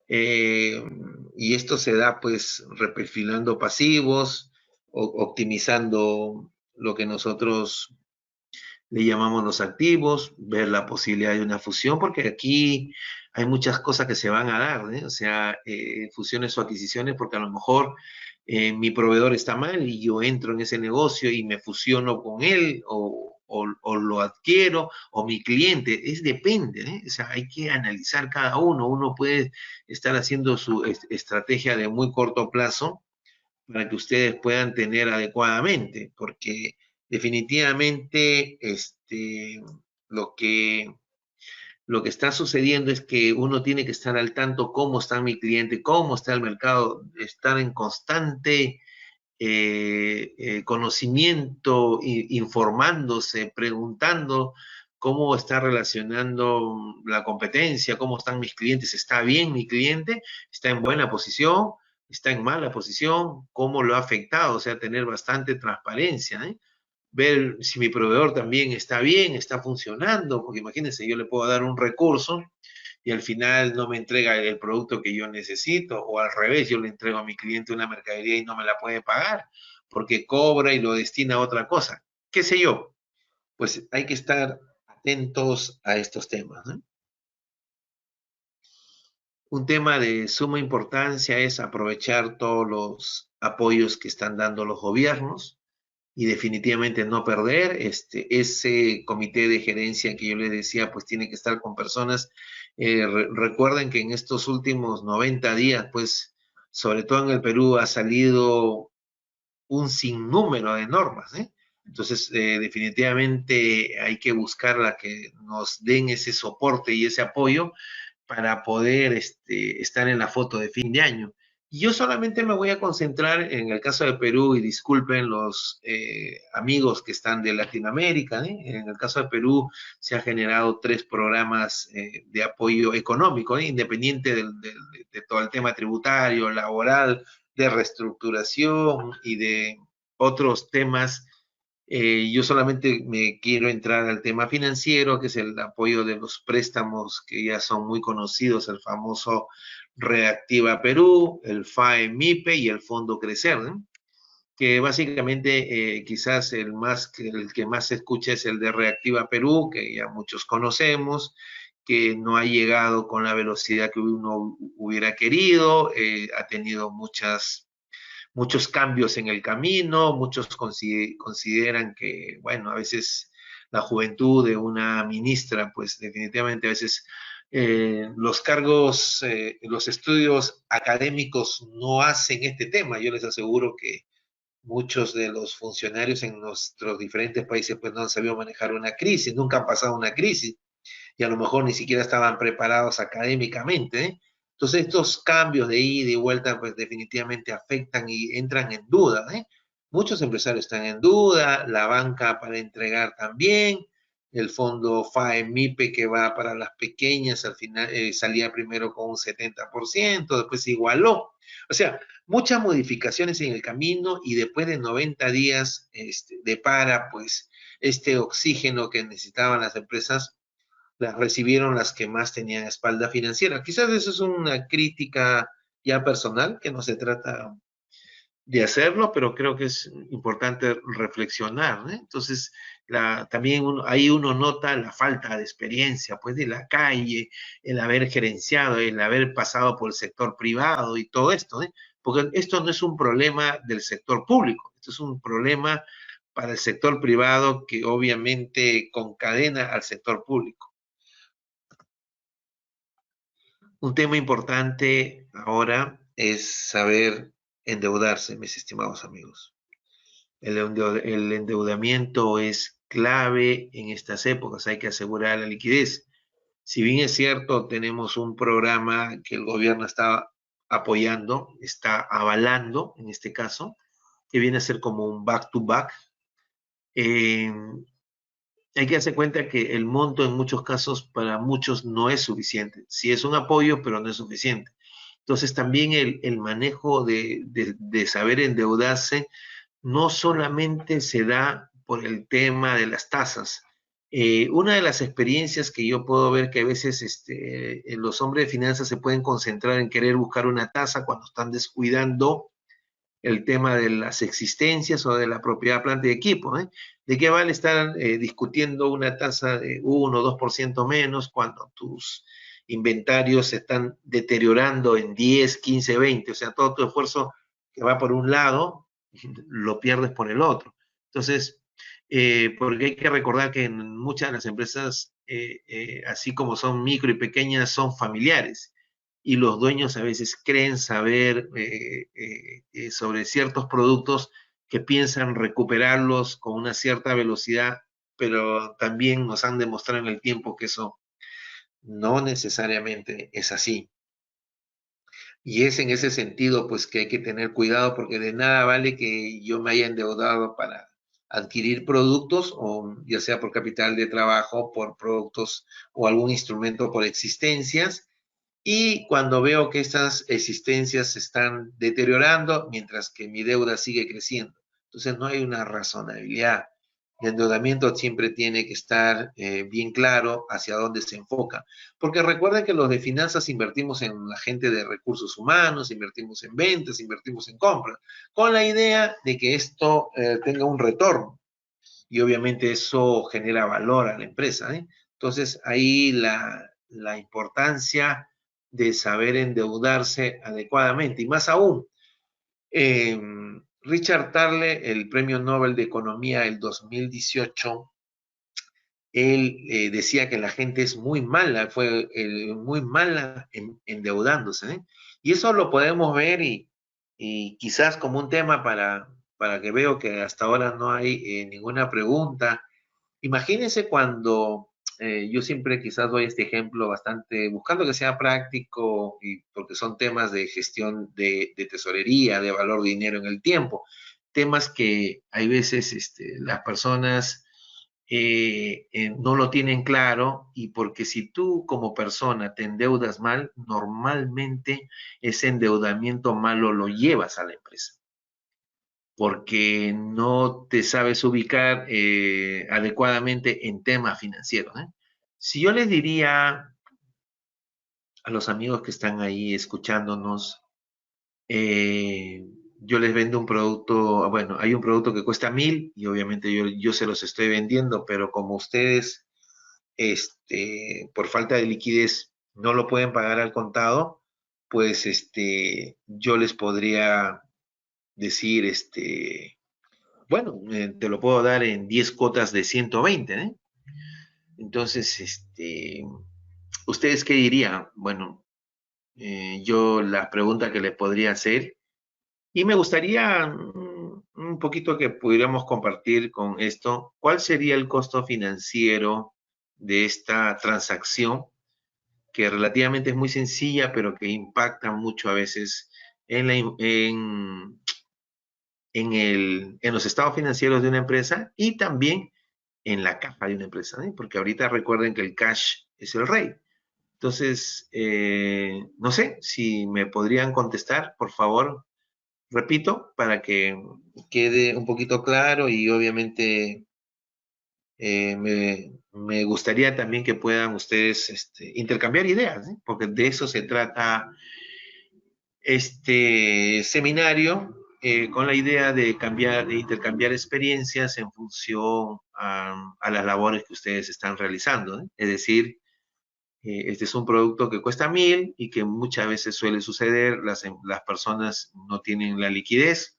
[SPEAKER 2] y esto se da pues reperfilando pasivos, optimizando lo que nosotros le llamamos los activos, ver la posibilidad de una fusión, porque aquí hay muchas cosas que se van a dar, ¿eh? O sea, fusiones o adquisiciones, porque a lo mejor mi proveedor está mal y yo entro en ese negocio y me fusiono con él o lo adquiero, o mi cliente, depende, ¿eh? O sea, hay que analizar cada uno. Uno puede estar haciendo su estrategia de muy corto plazo para que ustedes puedan tener adecuadamente, porque definitivamente lo que, lo que está sucediendo es que uno tiene que estar al tanto cómo está mi cliente, cómo está el mercado, estar en constante conocimiento, informándose, preguntando cómo está relacionando la competencia, cómo están mis clientes, ¿está bien mi cliente? ¿Está en buena posición? ¿Está en mala posición? ¿Cómo lo ha afectado? O sea, tener bastante transparencia, ¿eh? Ver si mi proveedor también está bien, está funcionando, porque imagínense, yo le puedo dar un recurso y al final no me entrega el producto que yo necesito, o al revés, yo le entrego a mi cliente una mercadería y no me la puede pagar, porque cobra y lo destina a otra cosa. ¿Qué sé yo? Pues hay que estar atentos a estos temas, ¿no? Un tema de suma importancia es aprovechar todos los apoyos que están dando los gobiernos y definitivamente no perder ese comité de gerencia que yo les decía, pues tiene que estar con personas. Recuerden que en estos últimos 90 días, pues, sobre todo en el Perú, ha salido un sinnúmero de normas, ¿eh? Entonces, definitivamente hay que buscar la que nos den ese soporte y ese apoyo para poder estar en la foto de fin de año. Y yo solamente me voy a concentrar en el caso de Perú, y disculpen los amigos que están de Latinoamérica, ¿eh? En el caso de Perú se han generado 3 programas de apoyo económico, ¿eh? Independiente de todo el tema tributario, laboral, de reestructuración y de otros temas. Yo solamente me quiero entrar al tema financiero, que es el apoyo de los préstamos que ya son muy conocidos, el famoso Reactiva Perú, el FAE MIPE y el Fondo Crecer, ¿no? Que básicamente quizás el que más se escucha es el de Reactiva Perú, que ya muchos conocemos, que no ha llegado con la velocidad que uno hubiera querido, ha tenido muchos cambios en el camino, muchos consideran que, bueno, a veces la juventud de una ministra, pues definitivamente a veces los cargos, los estudios académicos no hacen este tema. Yo les aseguro que muchos de los funcionarios en nuestros diferentes países pues no han sabido manejar una crisis, nunca han pasado una crisis y a lo mejor ni siquiera estaban preparados académicamente, ¿eh? Entonces estos cambios de ida y vuelta pues definitivamente afectan y entran en duda, ¿eh? Muchos empresarios están en duda, la banca para entregar también, el fondo FAE-MIPE que va para las pequeñas, al final salía primero con un 70%, después se igualó. O sea, muchas modificaciones en el camino y después de 90 días depara pues este oxígeno que necesitaban las empresas, las recibieron las que más tenían espalda financiera. Quizás eso es una crítica ya personal, que no se trata de hacerlo, pero creo que es importante reflexionar, ¿eh? Entonces, también ahí uno nota la falta de experiencia, pues, de la calle, el haber gerenciado, el haber pasado por el sector privado y todo esto, ¿eh? Porque esto no es un problema del sector público, esto es un problema para el sector privado que obviamente concadena al sector público. Un tema importante ahora es saber endeudarse, mis estimados amigos. El endeudamiento es clave en estas épocas, hay que asegurar la liquidez. Si bien es cierto, tenemos un programa que el gobierno está apoyando, está avalando en este caso, que viene a ser como un back-to-back. Hay que darse cuenta que el monto en muchos casos para muchos no es suficiente. Sí es un apoyo, pero no es suficiente. Entonces también el manejo de saber endeudarse no solamente se da por el tema de las tasas. Una de las experiencias que yo puedo ver que a veces los hombres de finanzas se pueden concentrar en querer buscar una tasa cuando están descuidando el tema de las existencias o de la propiedad, planta y equipo. ¿De qué vale estar discutiendo una tasa de 1 o 2% menos cuando tus inventarios se están deteriorando en 10, 15, 20? O sea, todo tu esfuerzo que va por un lado, lo pierdes por el otro. Entonces, porque hay que recordar que en muchas de las empresas, así como son micro y pequeñas, son familiares y los dueños a veces creen saber sobre ciertos productos que piensan recuperarlos con una cierta velocidad, pero también nos han demostrado en el tiempo que eso no necesariamente es así. Y es en ese sentido, pues, que hay que tener cuidado porque de nada vale que yo me haya endeudado para adquirir productos, o ya sea por capital de trabajo, por productos o algún instrumento por existencias, y cuando veo que estas existencias se están deteriorando, mientras que mi deuda sigue creciendo. Entonces no hay una razonabilidad. El endeudamiento siempre tiene que estar bien claro hacia dónde se enfoca. Porque recuerden que los de finanzas invertimos en la gente de recursos humanos, invertimos en ventas, invertimos en compras, con la idea de que esto tenga un retorno. Y obviamente eso genera valor a la empresa. Entonces ahí la importancia de saber endeudarse adecuadamente. Y más aún, eh, Richard Tarle, el Premio Nobel de Economía del 2018, él decía que la gente es muy mala, fue muy mala endeudándose. Y eso lo podemos ver y quizás como un tema para que veo que hasta ahora no hay ninguna pregunta. Imagínense cuando yo siempre quizás doy este ejemplo bastante, buscando que sea práctico, y porque son temas de gestión de tesorería, de valor de dinero en el tiempo, temas que hay veces las personas no lo tienen claro, y porque si tú como persona te endeudas mal, normalmente ese endeudamiento malo lo llevas a la empresa porque no te sabes ubicar adecuadamente en temas financieros. Si yo les diría a los amigos que están ahí escuchándonos, eh, yo les vendo un producto, bueno, hay un producto que cuesta 1,000 y obviamente yo se los estoy vendiendo, pero como ustedes, por falta de liquidez, no lo pueden pagar al contado, pues yo les podría decir, bueno, te lo puedo dar en 10 cuotas de 120, ¿eh? Entonces, ¿ustedes qué dirían? Bueno, yo la pregunta que les podría hacer, y me gustaría un poquito que pudiéramos compartir con esto, ¿cuál sería el costo financiero de esta transacción, que relativamente es muy sencilla, pero que impacta mucho a veces en los estados financieros de una empresa y también en la caja de una empresa, ¿eh? Porque ahorita recuerden que el cash es el rey. Entonces, no sé si me podrían contestar, por favor, repito, para que quede un poquito claro y obviamente me gustaría también que puedan ustedes intercambiar ideas, ¿eh? Porque de eso se trata este seminario, con la idea de cambiar, de intercambiar experiencias en función a las labores que ustedes están realizando, ¿eh? Es decir, este es un producto que cuesta 1,000 y que muchas veces suele suceder, las personas no tienen la liquidez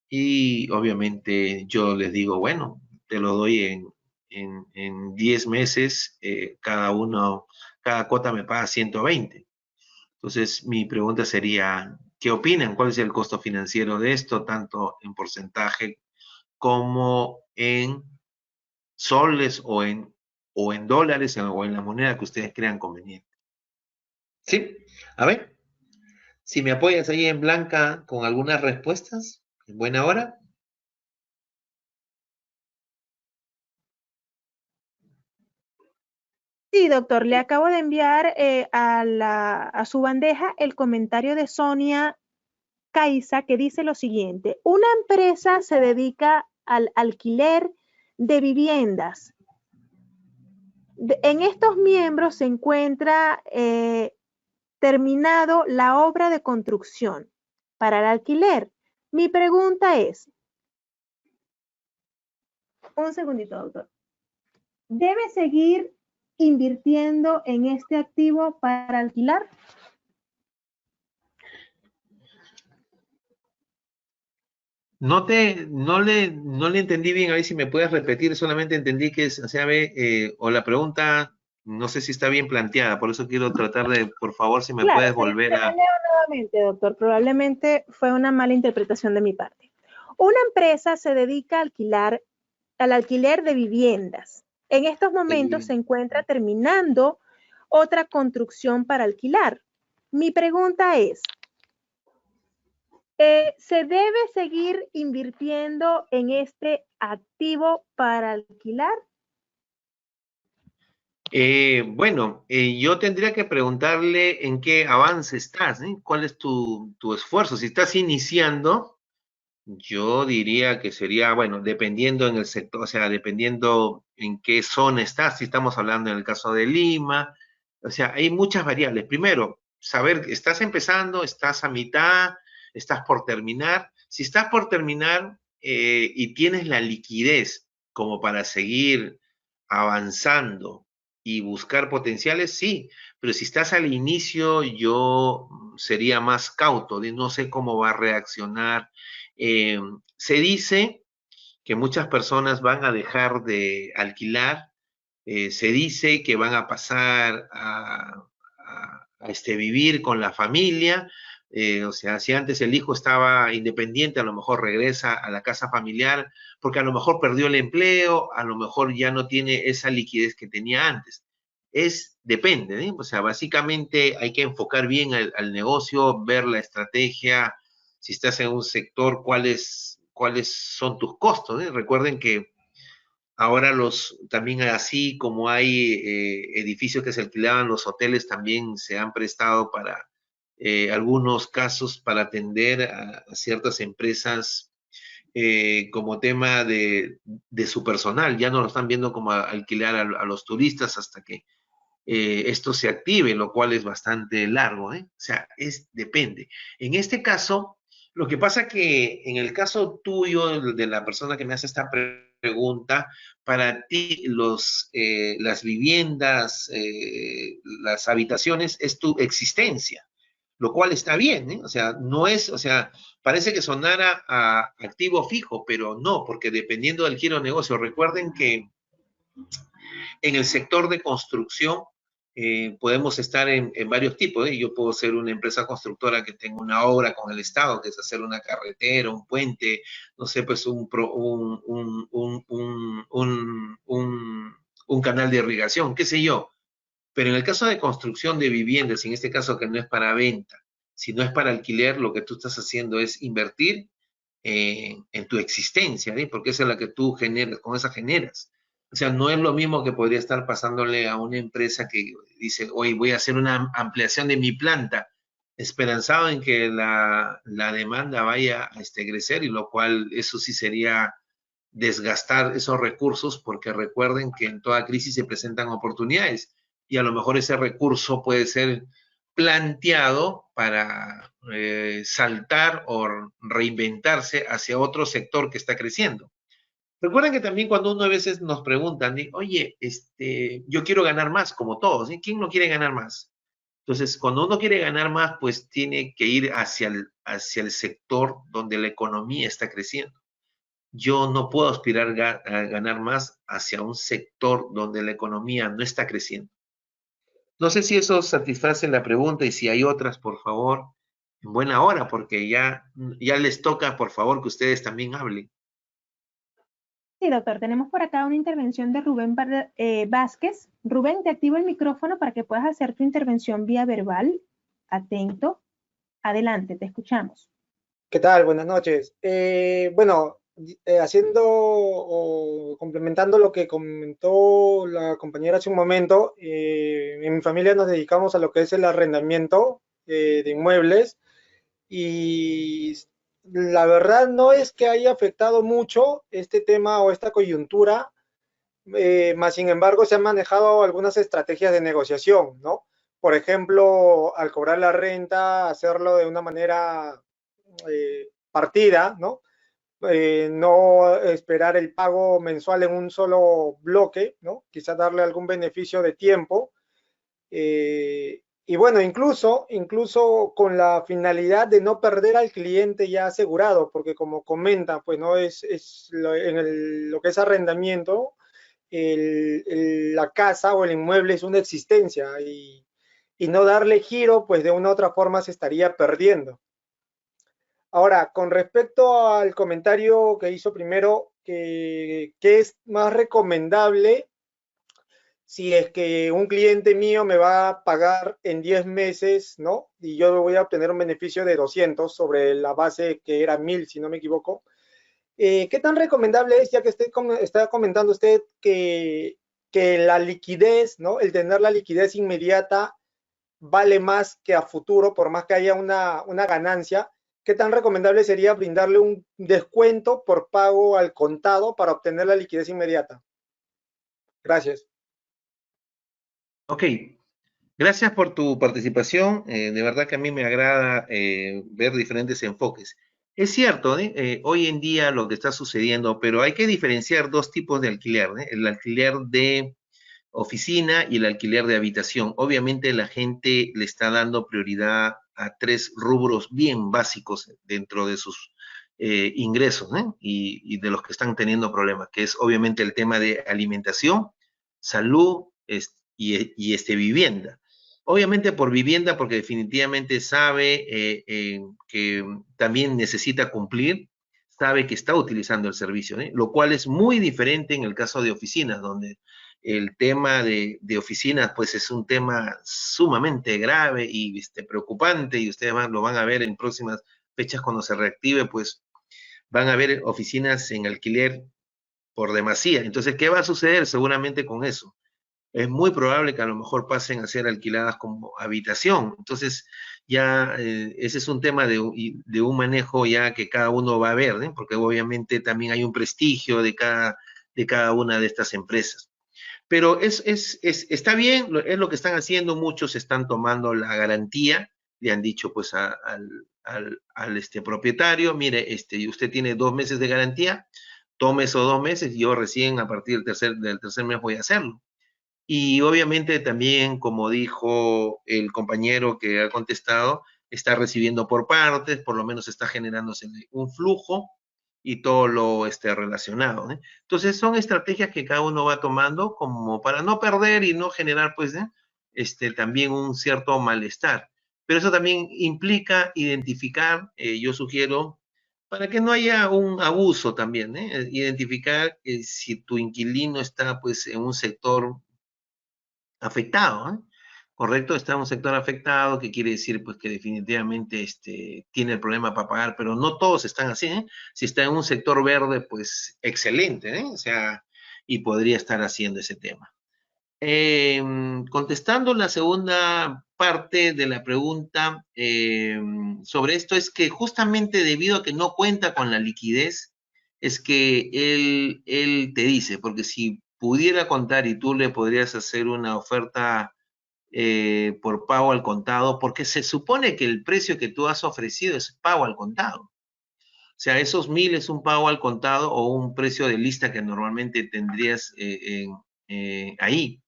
[SPEAKER 2] y obviamente yo les digo, bueno, te lo doy en 10 meses, cada cuota me paga 120. Entonces, mi pregunta sería, ¿qué opinan? ¿Cuál es el costo financiero de esto, tanto en porcentaje como en soles o en dólares o en la moneda que ustedes crean conveniente? Sí, a ver, si me apoyas ahí en blanca con algunas respuestas, en buena hora.
[SPEAKER 1] Sí, doctor, le acabo de enviar a su bandeja el comentario de Sonia Caiza que dice lo siguiente: una empresa se dedica al alquiler de viviendas. En estos miembros se encuentra terminado la obra de construcción para el alquiler. Mi pregunta es, un segundito, doctor. ¿Debe seguir invirtiendo en este activo para alquilar?
[SPEAKER 2] No le entendí bien, a ver si me puedes repetir, solamente entendí que es, o sea, o la pregunta, no sé si está bien planteada, por eso quiero tratar de, por favor, si me
[SPEAKER 1] Claro,
[SPEAKER 2] puedes volver
[SPEAKER 1] se la
[SPEAKER 2] a...
[SPEAKER 1] leo nuevamente, doctor. Probablemente fue una mala interpretación de mi parte. Una empresa se dedica al alquiler de viviendas. En estos momentos se encuentra terminando otra construcción para alquilar. Mi pregunta es, ¿se debe seguir invirtiendo en este activo para alquilar?
[SPEAKER 2] Bueno, yo tendría que preguntarle en qué avance estás, ¿eh? ¿Cuál es tu esfuerzo? Si estás iniciando, yo diría que sería, bueno, dependiendo en el sector, o sea, dependiendo en qué zona estás, si estamos hablando en el caso de Lima, o sea, hay muchas variables. Primero, saber, ¿estás empezando? ¿Estás a mitad? ¿Estás por terminar? Si estás por terminar y tienes la liquidez como para seguir avanzando y buscar potenciales, sí, pero si estás al inicio, yo sería más cauto, no sé cómo va a reaccionar. eh, Se dice que muchas personas van a dejar de alquilar, se dice que van a pasar a vivir con la familia, o sea, si antes el hijo estaba independiente, a lo mejor regresa a la casa familiar, porque a lo mejor perdió el empleo, a lo mejor ya no tiene esa liquidez que tenía antes. Depende, ¿eh? O sea, básicamente hay que enfocar bien al negocio, ver la estrategia, si estás en un sector, cuáles son tus costos, ¿eh? Recuerden que ahora también así como hay edificios que se alquilaban, los hoteles también se han prestado para algunos casos para atender a ciertas empresas como tema de su personal. Ya no lo están viendo como alquilar a los turistas hasta que esto se active, lo cual es bastante largo, ¿eh? O sea, depende. En este caso, lo que pasa que en el caso tuyo, de la persona que me hace esta pregunta, para ti las viviendas, las habitaciones es tu existencia, lo cual está bien, ¿eh? O sea, no es, o sea, parece que sonara a activo fijo, pero no, porque dependiendo del giro de negocio, recuerden que en el sector de construcción podemos estar en varios tipos, ¿eh? Yo puedo ser una empresa constructora que tenga una obra con el Estado, que es hacer una carretera, un puente, no sé, pues un canal de irrigación, qué sé yo. Pero en el caso de construcción de viviendas, en este caso que no es para venta, si no es para alquiler, lo que tú estás haciendo es invertir en tu existencia, ¿sí? Porque esa es la que tú generas, con esa generas. O sea, no es lo mismo que podría estar pasándole a una empresa que dice, hoy voy a hacer una ampliación de mi planta, esperanzado en que la demanda vaya a crecer, y lo cual eso sí sería desgastar esos recursos, porque recuerden que en toda crisis se presentan oportunidades y a lo mejor ese recurso puede ser planteado para saltar o reinventarse hacia otro sector que está creciendo. Recuerden que también cuando uno a veces nos preguntan, oye, yo quiero ganar más, como todos, ¿eh? ¿Quién no quiere ganar más? Entonces, cuando uno quiere ganar más, pues tiene que ir hacia el sector donde la economía está creciendo. Yo no puedo aspirar a ganar más hacia un sector donde la economía no está creciendo. No sé si eso satisface la pregunta, y si hay otras, por favor, en buena hora, porque ya les toca, por favor, que ustedes también hablen.
[SPEAKER 1] Sí, doctor, tenemos por acá una intervención de Rubén Vázquez. Rubén, te activo el micrófono para que puedas hacer tu intervención vía verbal. Atento. Adelante, te escuchamos.
[SPEAKER 3] ¿Qué tal? Buenas noches. Bueno, haciendo o complementando lo que comentó la compañera hace un momento, en mi familia nos dedicamos a lo que es el arrendamiento de inmuebles y la verdad no es que haya afectado mucho este tema o esta coyuntura, más sin embargo se han manejado algunas estrategias de negociación, ¿no? Por ejemplo, al cobrar la renta, hacerlo de una manera partida, ¿no? No esperar el pago mensual en un solo bloque, ¿no? Quizás darle algún beneficio de tiempo. Y bueno, incluso con la finalidad de no perder al cliente ya asegurado, porque como comenta, pues no es lo que es arrendamiento, la casa o el inmueble es una existencia y no darle giro, pues de una u otra forma se estaría perdiendo. Ahora, con respecto al comentario que hizo primero, que es más recomendable si es que un cliente mío me va a pagar en 10 meses, ¿no? Y yo voy a obtener un beneficio de 200 sobre la base que era 1000, si no me equivoco. ¿Qué tan recomendable es, ya que está comentando usted que la liquidez, ¿no? El tener la liquidez inmediata vale más que a futuro, por más que haya una ganancia? ¿Qué tan recomendable sería brindarle un descuento por pago al contado para obtener la liquidez inmediata? Gracias.
[SPEAKER 2] Ok, gracias por tu participación. De verdad que a mí me agrada ver diferentes enfoques. Es cierto, hoy en día lo que está sucediendo, pero hay que diferenciar dos tipos de alquiler, el alquiler de oficina y el alquiler de habitación. Obviamente la gente le está dando prioridad a tres rubros bien básicos dentro de sus ingresos, y de los que están teniendo problemas, que es obviamente el tema de alimentación, salud y vivienda. Obviamente por vivienda, porque definitivamente sabe que también necesita cumplir, sabe que está utilizando el servicio, lo cual es muy diferente en el caso de oficinas, donde el tema de oficinas pues es un tema sumamente grave y preocupante, y ustedes lo van a ver en próximas fechas cuando se reactive, pues van a ver oficinas en alquiler por demasía. Entonces, ¿qué va a suceder seguramente con eso? Es muy probable que a lo mejor pasen a ser alquiladas como habitación. Entonces, ya ese es un tema de un manejo ya que cada uno va a ver, porque obviamente también hay un prestigio de cada una de estas empresas. Pero está bien, es lo que están haciendo, muchos están tomando la garantía, le han dicho pues al propietario, mire, usted tiene 2 meses de garantía, tome esos 2 meses, y yo recién a partir del tercer mes voy a hacerlo. Y obviamente también, como dijo el compañero que ha contestado, está recibiendo por partes, por lo menos está generándose un flujo y todo lo relacionado, ¿eh? Entonces son estrategias que cada uno va tomando como para no perder y no generar pues también un cierto malestar. Pero eso también implica identificar, yo sugiero, para que no haya un abuso también, identificar si tu inquilino está pues en un sector afectado, ¿eh? Correcto, está en un sector afectado, que quiere decir pues que definitivamente tiene el problema para pagar, pero no todos están así, ¿eh? Si está en un sector verde, pues excelente, ¿eh? O sea, y podría estar haciendo ese tema. Contestando la segunda parte de la pregunta sobre esto, es que justamente debido a que no cuenta con la liquidez, es que él te dice, porque si pudiera contar y tú le podrías hacer una oferta por pago al contado, porque se supone que el precio que tú has ofrecido es pago al contado. O sea, esos 1000 es un pago al contado o un precio de lista que normalmente tendrías ahí.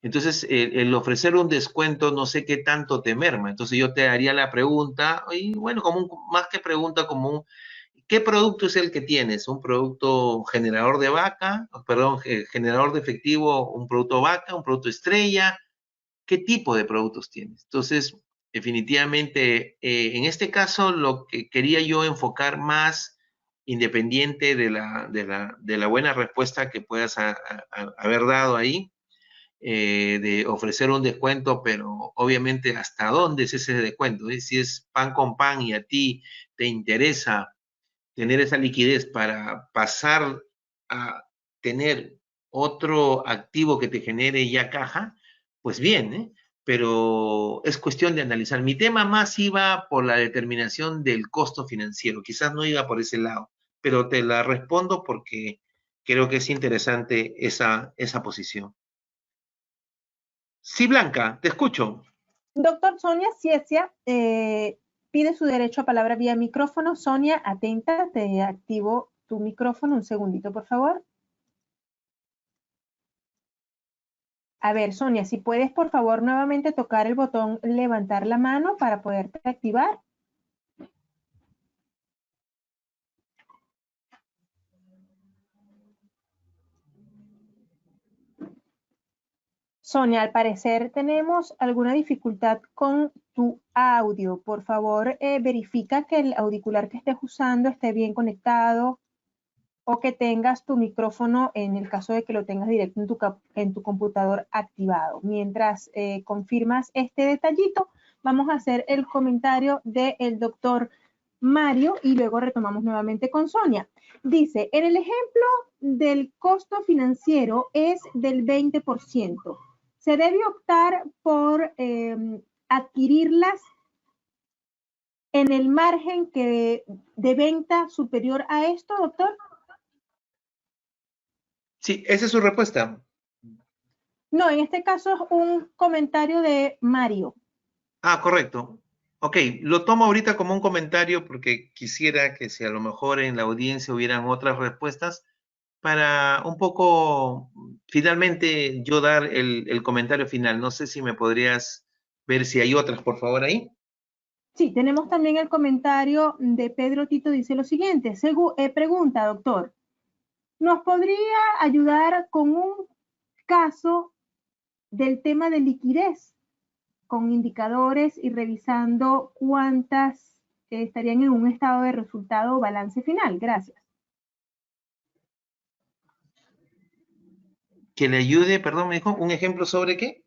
[SPEAKER 2] Entonces, el ofrecer un descuento, no sé qué tanto te merma. Entonces, yo te haría la pregunta, y bueno, más que pregunta, ¿qué producto es el que tienes? ¿Un producto generador de vaca? Perdón, generador de efectivo, un producto vaca, un producto estrella. ¿Qué tipo de productos tienes? Entonces, definitivamente, en este caso, lo que quería yo enfocar más, independiente de la buena respuesta que puedas haber dado ahí, de ofrecer un descuento, pero obviamente hasta dónde es ese descuento, ¿eh? Si es pan con pan y a ti te tener esa liquidez para pasar a tener otro activo que te genere ya caja, pues bien, ¿eh? Pero es cuestión de analizar. Mi tema más iba por la determinación del costo financiero, quizás no iba por ese lado, pero te la respondo porque creo que es interesante esa posición. Sí, Blanca, te escucho.
[SPEAKER 1] Doctor Sonia Ciecia pide su derecho a palabra vía micrófono. Sonia, atenta, te activo tu micrófono. Un segundito, por favor. A ver, Sonia, si puedes, por favor, nuevamente tocar el botón levantar la mano para poderte activar. Sonia, al parecer tenemos alguna dificultad con tu audio. Por favor, verifica que el auricular que estés usando esté bien conectado o que tengas tu micrófono, en el caso de que lo tengas directo en tu computador activado. Mientras confirmas este detallito, vamos a hacer el comentario del doctor Mario y luego retomamos nuevamente con Sonia. Dice, en el ejemplo del costo financiero es del 20%. ¿Se debe optar por adquirirlas en el margen de venta superior a esto, doctor?
[SPEAKER 2] Sí, esa es su respuesta.
[SPEAKER 1] No, en este caso es un comentario de Mario.
[SPEAKER 2] Ah, correcto. Ok, lo tomo ahorita como un comentario porque quisiera que si a lo mejor en la audiencia hubieran otras respuestas para un poco, finalmente yo dar el comentario final. No sé si me podrías ver si hay otras, por favor, ahí.
[SPEAKER 1] Sí, tenemos también el comentario de Pedro Tito, dice lo siguiente. Pregunta, doctor, ¿nos podría ayudar con un caso del tema de liquidez, con indicadores y revisando cuántas estarían en un estado de resultado o balance final? Gracias.
[SPEAKER 2] Que le ayude, perdón, me dijo, ¿un ejemplo sobre qué?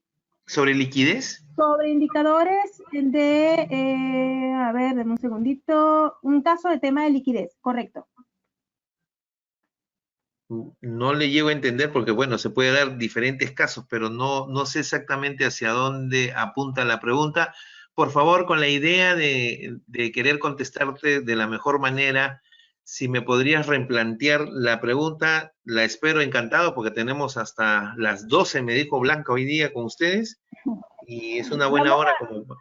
[SPEAKER 2] ¿Sobre liquidez?
[SPEAKER 1] Sobre indicadores de, a ver, dame un segundito, un caso de tema de liquidez, correcto.
[SPEAKER 2] No le llego a entender porque, bueno, se puede dar diferentes casos, pero no sé exactamente hacia dónde apunta la pregunta. Por favor, con la idea de querer contestarte de la mejor manera, si me podrías replantear la pregunta, la espero encantado porque tenemos hasta las 12, me dijo Blanca, hoy día con ustedes, y es una buena
[SPEAKER 1] Vamos
[SPEAKER 2] hora
[SPEAKER 1] a,
[SPEAKER 2] como...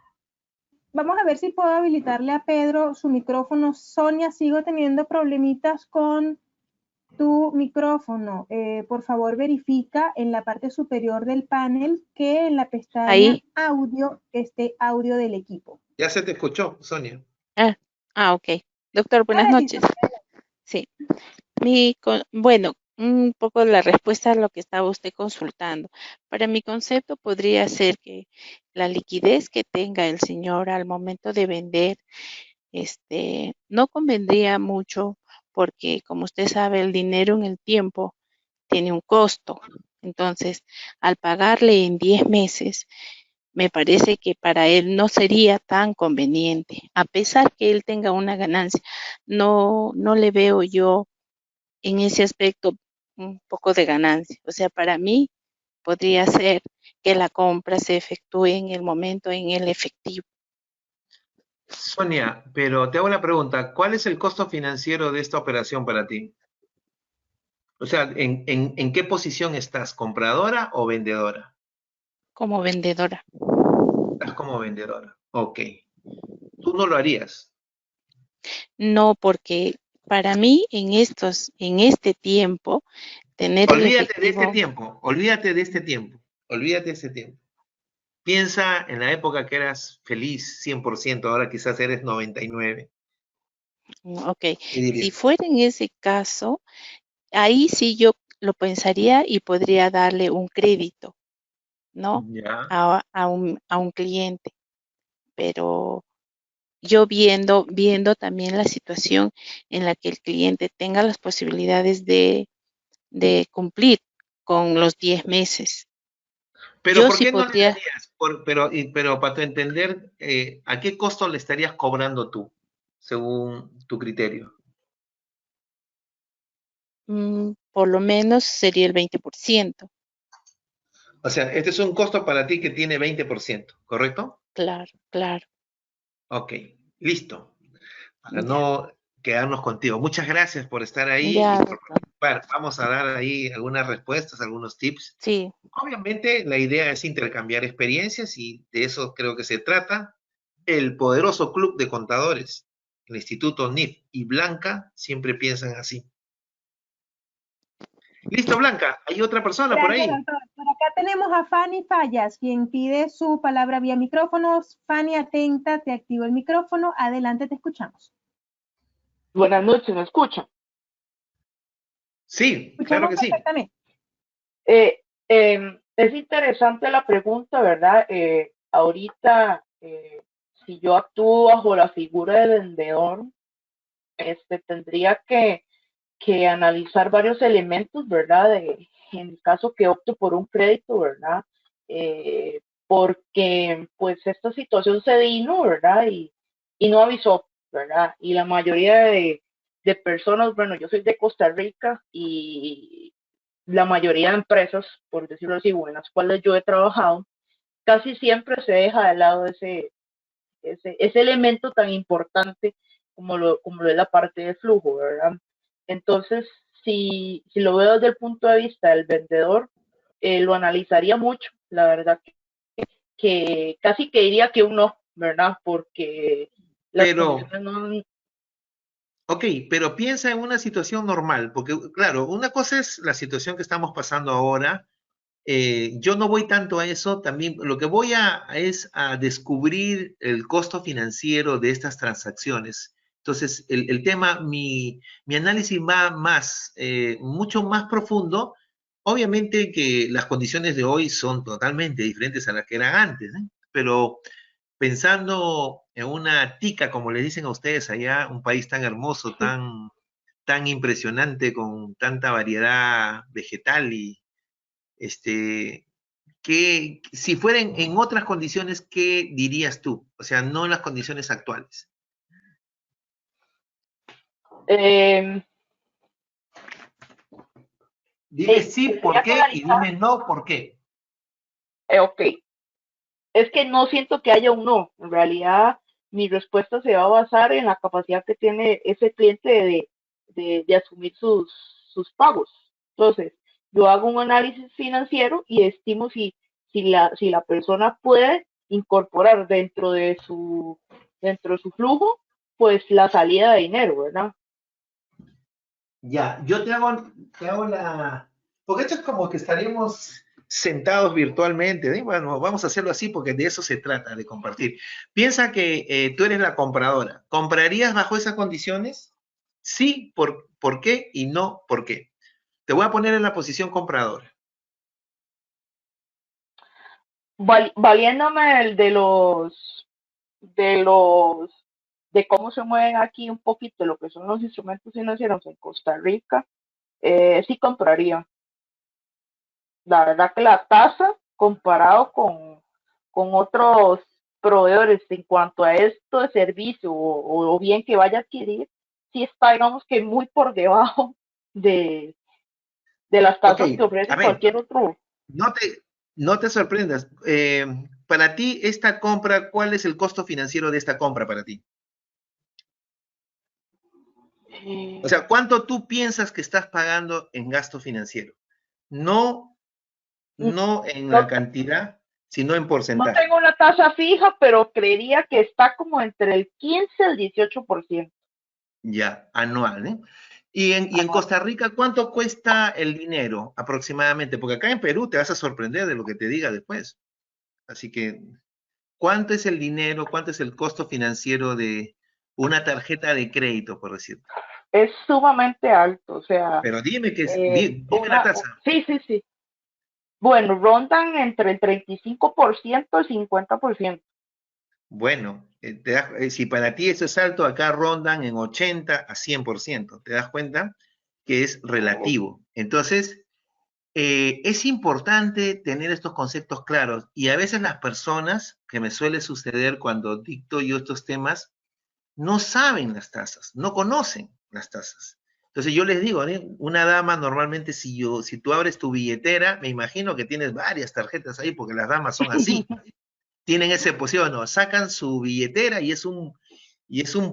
[SPEAKER 1] vamos a ver si puedo habilitarle a Pedro su micrófono. Sonia, sigo teniendo problemitas con tu micrófono. Por favor, verifica en la parte superior del panel que en la pestaña
[SPEAKER 4] Ahí.
[SPEAKER 1] audio esté audio del equipo.
[SPEAKER 2] Ya se te escuchó, Sonia.
[SPEAKER 4] Ok. Doctor, buenas
[SPEAKER 1] Ahora sí,
[SPEAKER 4] noches. Sí. Bueno, un poco la respuesta a lo que estaba usted consultando. Para mi concepto podría ser que la liquidez que tenga el señor al momento de vender, no convendría mucho porque, como usted sabe, el dinero en el tiempo tiene un costo. Entonces, al pagarle en 10 meses, me parece que para él no sería tan conveniente, a pesar que él tenga una ganancia. No le veo yo en ese aspecto un poco de ganancia. O sea, para mí podría ser que la compra se efectúe en el momento, en el efectivo.
[SPEAKER 2] Sonia, pero te hago una pregunta, ¿cuál es el costo financiero de esta operación para ti? O sea, ¿en qué posición estás? ¿Compradora o vendedora?
[SPEAKER 4] Como vendedora.
[SPEAKER 2] Estás como vendedora. Ok. Tú no lo harías.
[SPEAKER 4] No, porque para mí en este tiempo, tener el
[SPEAKER 2] Olvídate de este
[SPEAKER 4] efectivo,
[SPEAKER 2] tiempo. Olvídate de este tiempo. Olvídate de este tiempo. Piensa en la época que eras feliz 100%, ahora quizás eres 99.
[SPEAKER 4] ok,
[SPEAKER 2] ¿Qué
[SPEAKER 4] si
[SPEAKER 2] dirías?
[SPEAKER 4] fuera en ese caso, ahí sí yo lo pensaría y podría darle un crédito, ¿no?
[SPEAKER 2] Ya.
[SPEAKER 4] A un cliente, pero yo viendo también la situación en la que el cliente tenga las posibilidades de cumplir con los 10 meses.
[SPEAKER 2] Pero
[SPEAKER 4] Yo
[SPEAKER 2] ¿por
[SPEAKER 4] sí
[SPEAKER 2] qué no le
[SPEAKER 4] podría,
[SPEAKER 2] darías? Pero para tu entender, ¿a qué costo le estarías cobrando tú, según tu criterio?
[SPEAKER 4] Por lo menos sería el 20%.
[SPEAKER 2] O sea, este es un costo para ti que tiene 20%, ¿correcto?
[SPEAKER 4] Claro, claro.
[SPEAKER 2] Ok, listo. Para
[SPEAKER 4] Ya,
[SPEAKER 2] no quedarnos contigo. Muchas gracias por estar ahí y
[SPEAKER 4] ya,
[SPEAKER 2] por
[SPEAKER 4] doctor.
[SPEAKER 2] participar. Vamos a dar ahí algunas respuestas, algunos tips.
[SPEAKER 4] Sí,
[SPEAKER 2] Obviamente, la idea es intercambiar experiencias y de eso creo que se trata. El poderoso club de contadores, el Instituto NIF y Blanca siempre piensan así. Listo, Blanca. ¿Hay otra persona por
[SPEAKER 1] Gracias,
[SPEAKER 2] ahí?
[SPEAKER 1] doctor. Por acá tenemos a Fanny Fallas, quien pide su palabra vía micrófonos. Fanny, atenta, te activo el micrófono. Adelante, te escuchamos.
[SPEAKER 5] Buenas noches, ¿me escuchan?
[SPEAKER 2] Sí, claro
[SPEAKER 1] Escuchamos
[SPEAKER 2] que sí.
[SPEAKER 1] perfectamente.
[SPEAKER 5] Es interesante la pregunta, ¿verdad? Ahorita, si yo actúo bajo la figura de vendedor, tendría que analizar varios elementos, ¿verdad? En el caso que opto por un crédito, ¿verdad? Porque pues esta situación se vino, ¿verdad? Y no avisó, ¿verdad? Y la mayoría de personas, bueno, yo soy de Costa Rica y la mayoría de empresas, por decirlo así, en las cuales yo he trabajado, casi siempre se deja de lado ese elemento tan importante como lo es la parte de flujo, ¿verdad? Entonces, si lo veo desde el punto de vista del vendedor, lo analizaría mucho, la verdad que casi que diría que un no, ¿verdad? Porque las
[SPEAKER 2] Pero,
[SPEAKER 5] condiciones no...
[SPEAKER 2] ok, pero piensa en una situación normal, porque claro, una cosa es la situación que estamos pasando ahora. Yo no voy tanto a eso, también lo que voy es a descubrir el costo financiero de estas transacciones. Entonces, el tema, mi análisis va más, mucho más profundo. Obviamente que las condiciones de hoy son totalmente diferentes a las que eran antes, ¿eh? Pero pensando en una tica, como les dicen a ustedes allá, un país tan hermoso, tan impresionante, con tanta variedad vegetal y que si fueran en otras condiciones, ¿qué dirías tú? O sea, no en las condiciones actuales.
[SPEAKER 5] Eh,
[SPEAKER 2] Dime sí, ¿por
[SPEAKER 5] tendría que
[SPEAKER 2] qué? Y
[SPEAKER 5] analizar,
[SPEAKER 2] dime no, ¿por qué?
[SPEAKER 5] ok, es que no siento que haya un no. En realidad, mi respuesta se va a basar en la capacidad que tiene ese cliente de asumir sus pagos. Entonces, yo hago un análisis financiero y estimo si la persona puede incorporar dentro de su flujo, pues la salida de dinero, ¿verdad?
[SPEAKER 2] Ya, yo te hago la... Porque esto es como que estaríamos sentados virtualmente, ¿eh? Bueno, vamos a hacerlo así porque de eso se trata, de compartir. Piensa que tú eres la compradora. ¿Comprarías bajo esas condiciones? Sí, ¿por qué? Y no, ¿por qué? Te voy a poner en la posición compradora.
[SPEAKER 5] Valiéndome de los de cómo se mueven aquí un poquito lo que son los instrumentos financieros en Costa Rica, sí compraría. La verdad que la tasa comparado con otros proveedores en cuanto a esto de servicio o bien que vaya a adquirir, sí está, digamos que muy por debajo de, de las
[SPEAKER 2] Ok,
[SPEAKER 5] tasas que
[SPEAKER 2] a
[SPEAKER 5] ofrece
[SPEAKER 2] ver,
[SPEAKER 5] cualquier otro.
[SPEAKER 2] no no te sorprendas. Para ti, esta compra, ¿cuál es el costo financiero de esta compra para ti? O
[SPEAKER 5] eh,
[SPEAKER 2] sea, ¿cuánto tú piensas que estás pagando en gasto financiero? No, no en
[SPEAKER 5] no,
[SPEAKER 2] la cantidad, sino en
[SPEAKER 5] no
[SPEAKER 2] porcentaje.
[SPEAKER 5] tengo una tasa fija, pero creería que está como entre el 15 al 18%.
[SPEAKER 2] Ya, anual, ¿eh? Y en
[SPEAKER 5] Anual.
[SPEAKER 2] Costa Rica, ¿cuánto cuesta el dinero aproximadamente? Porque acá en Perú te vas a sorprender de lo que te diga después. Así que, ¿cuánto es el dinero? ¿Cuánto es el costo financiero de una tarjeta de crédito, por decirlo?
[SPEAKER 5] Es sumamente alto, o sea,
[SPEAKER 2] Pero dime dime la tasa.
[SPEAKER 5] sí, sí, sí. Bueno, rondan entre el 35% y 50%.
[SPEAKER 2] Bueno, si para ti eso es alto, acá rondan en 80 a 100%. ¿Te das cuenta? Que es relativo. Entonces, es importante tener estos conceptos claros y a veces las personas, que me suele suceder cuando dicto yo estos temas, no saben las tasas, no conocen las tasas. Entonces yo les digo, ¿eh? Una dama normalmente si tú abres tu billetera, me imagino que tienes varias tarjetas ahí, porque las damas son así, tienen ese posición, ¿no? Sacan su billetera y es un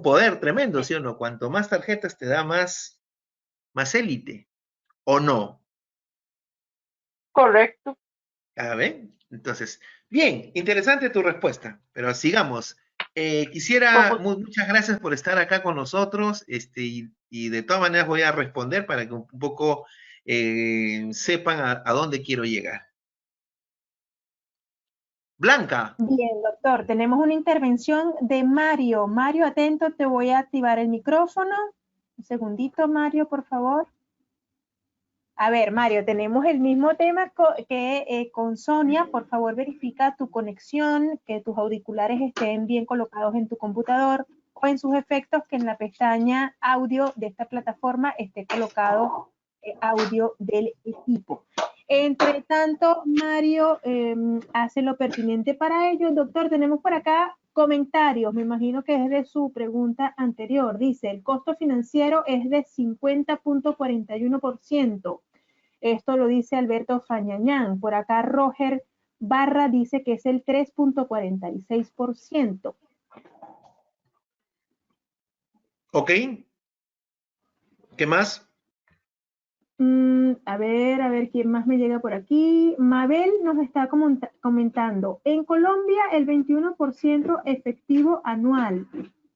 [SPEAKER 2] poder tremendo, ¿sí o no? Cuanto más tarjetas te da más élite, ¿o no?
[SPEAKER 5] Correcto.
[SPEAKER 2] A ver, entonces, bien, interesante tu respuesta, pero sigamos. Quisiera,
[SPEAKER 5] Como,
[SPEAKER 2] muchas gracias por estar acá con nosotros, y de todas maneras voy a responder para que un poco sepan a dónde quiero llegar. Blanca,
[SPEAKER 1] Bien, doctor, tenemos una intervención de Mario. Mario, atento, te voy a activar el micrófono. Un segundito, Mario, por favor. A ver, Mario, tenemos el mismo tema que con Sonia. Por favor, verifica tu conexión, que tus auriculares estén bien colocados en tu computador o en sus efectos, que en la pestaña audio de esta plataforma esté colocado audio del equipo. Entre tanto, Mario hace lo pertinente para ello. Doctor, tenemos por acá comentarios. Me imagino que es de su pregunta anterior. Dice, el costo financiero es de 50.41%. Esto lo dice Alberto Fañañán. Por acá Roger Barra dice que es el 3.46%.
[SPEAKER 2] ¿ok? ¿Qué más?
[SPEAKER 1] A ver quién más me llega por aquí. Mabel nos está comentando. En Colombia el 21% efectivo anual.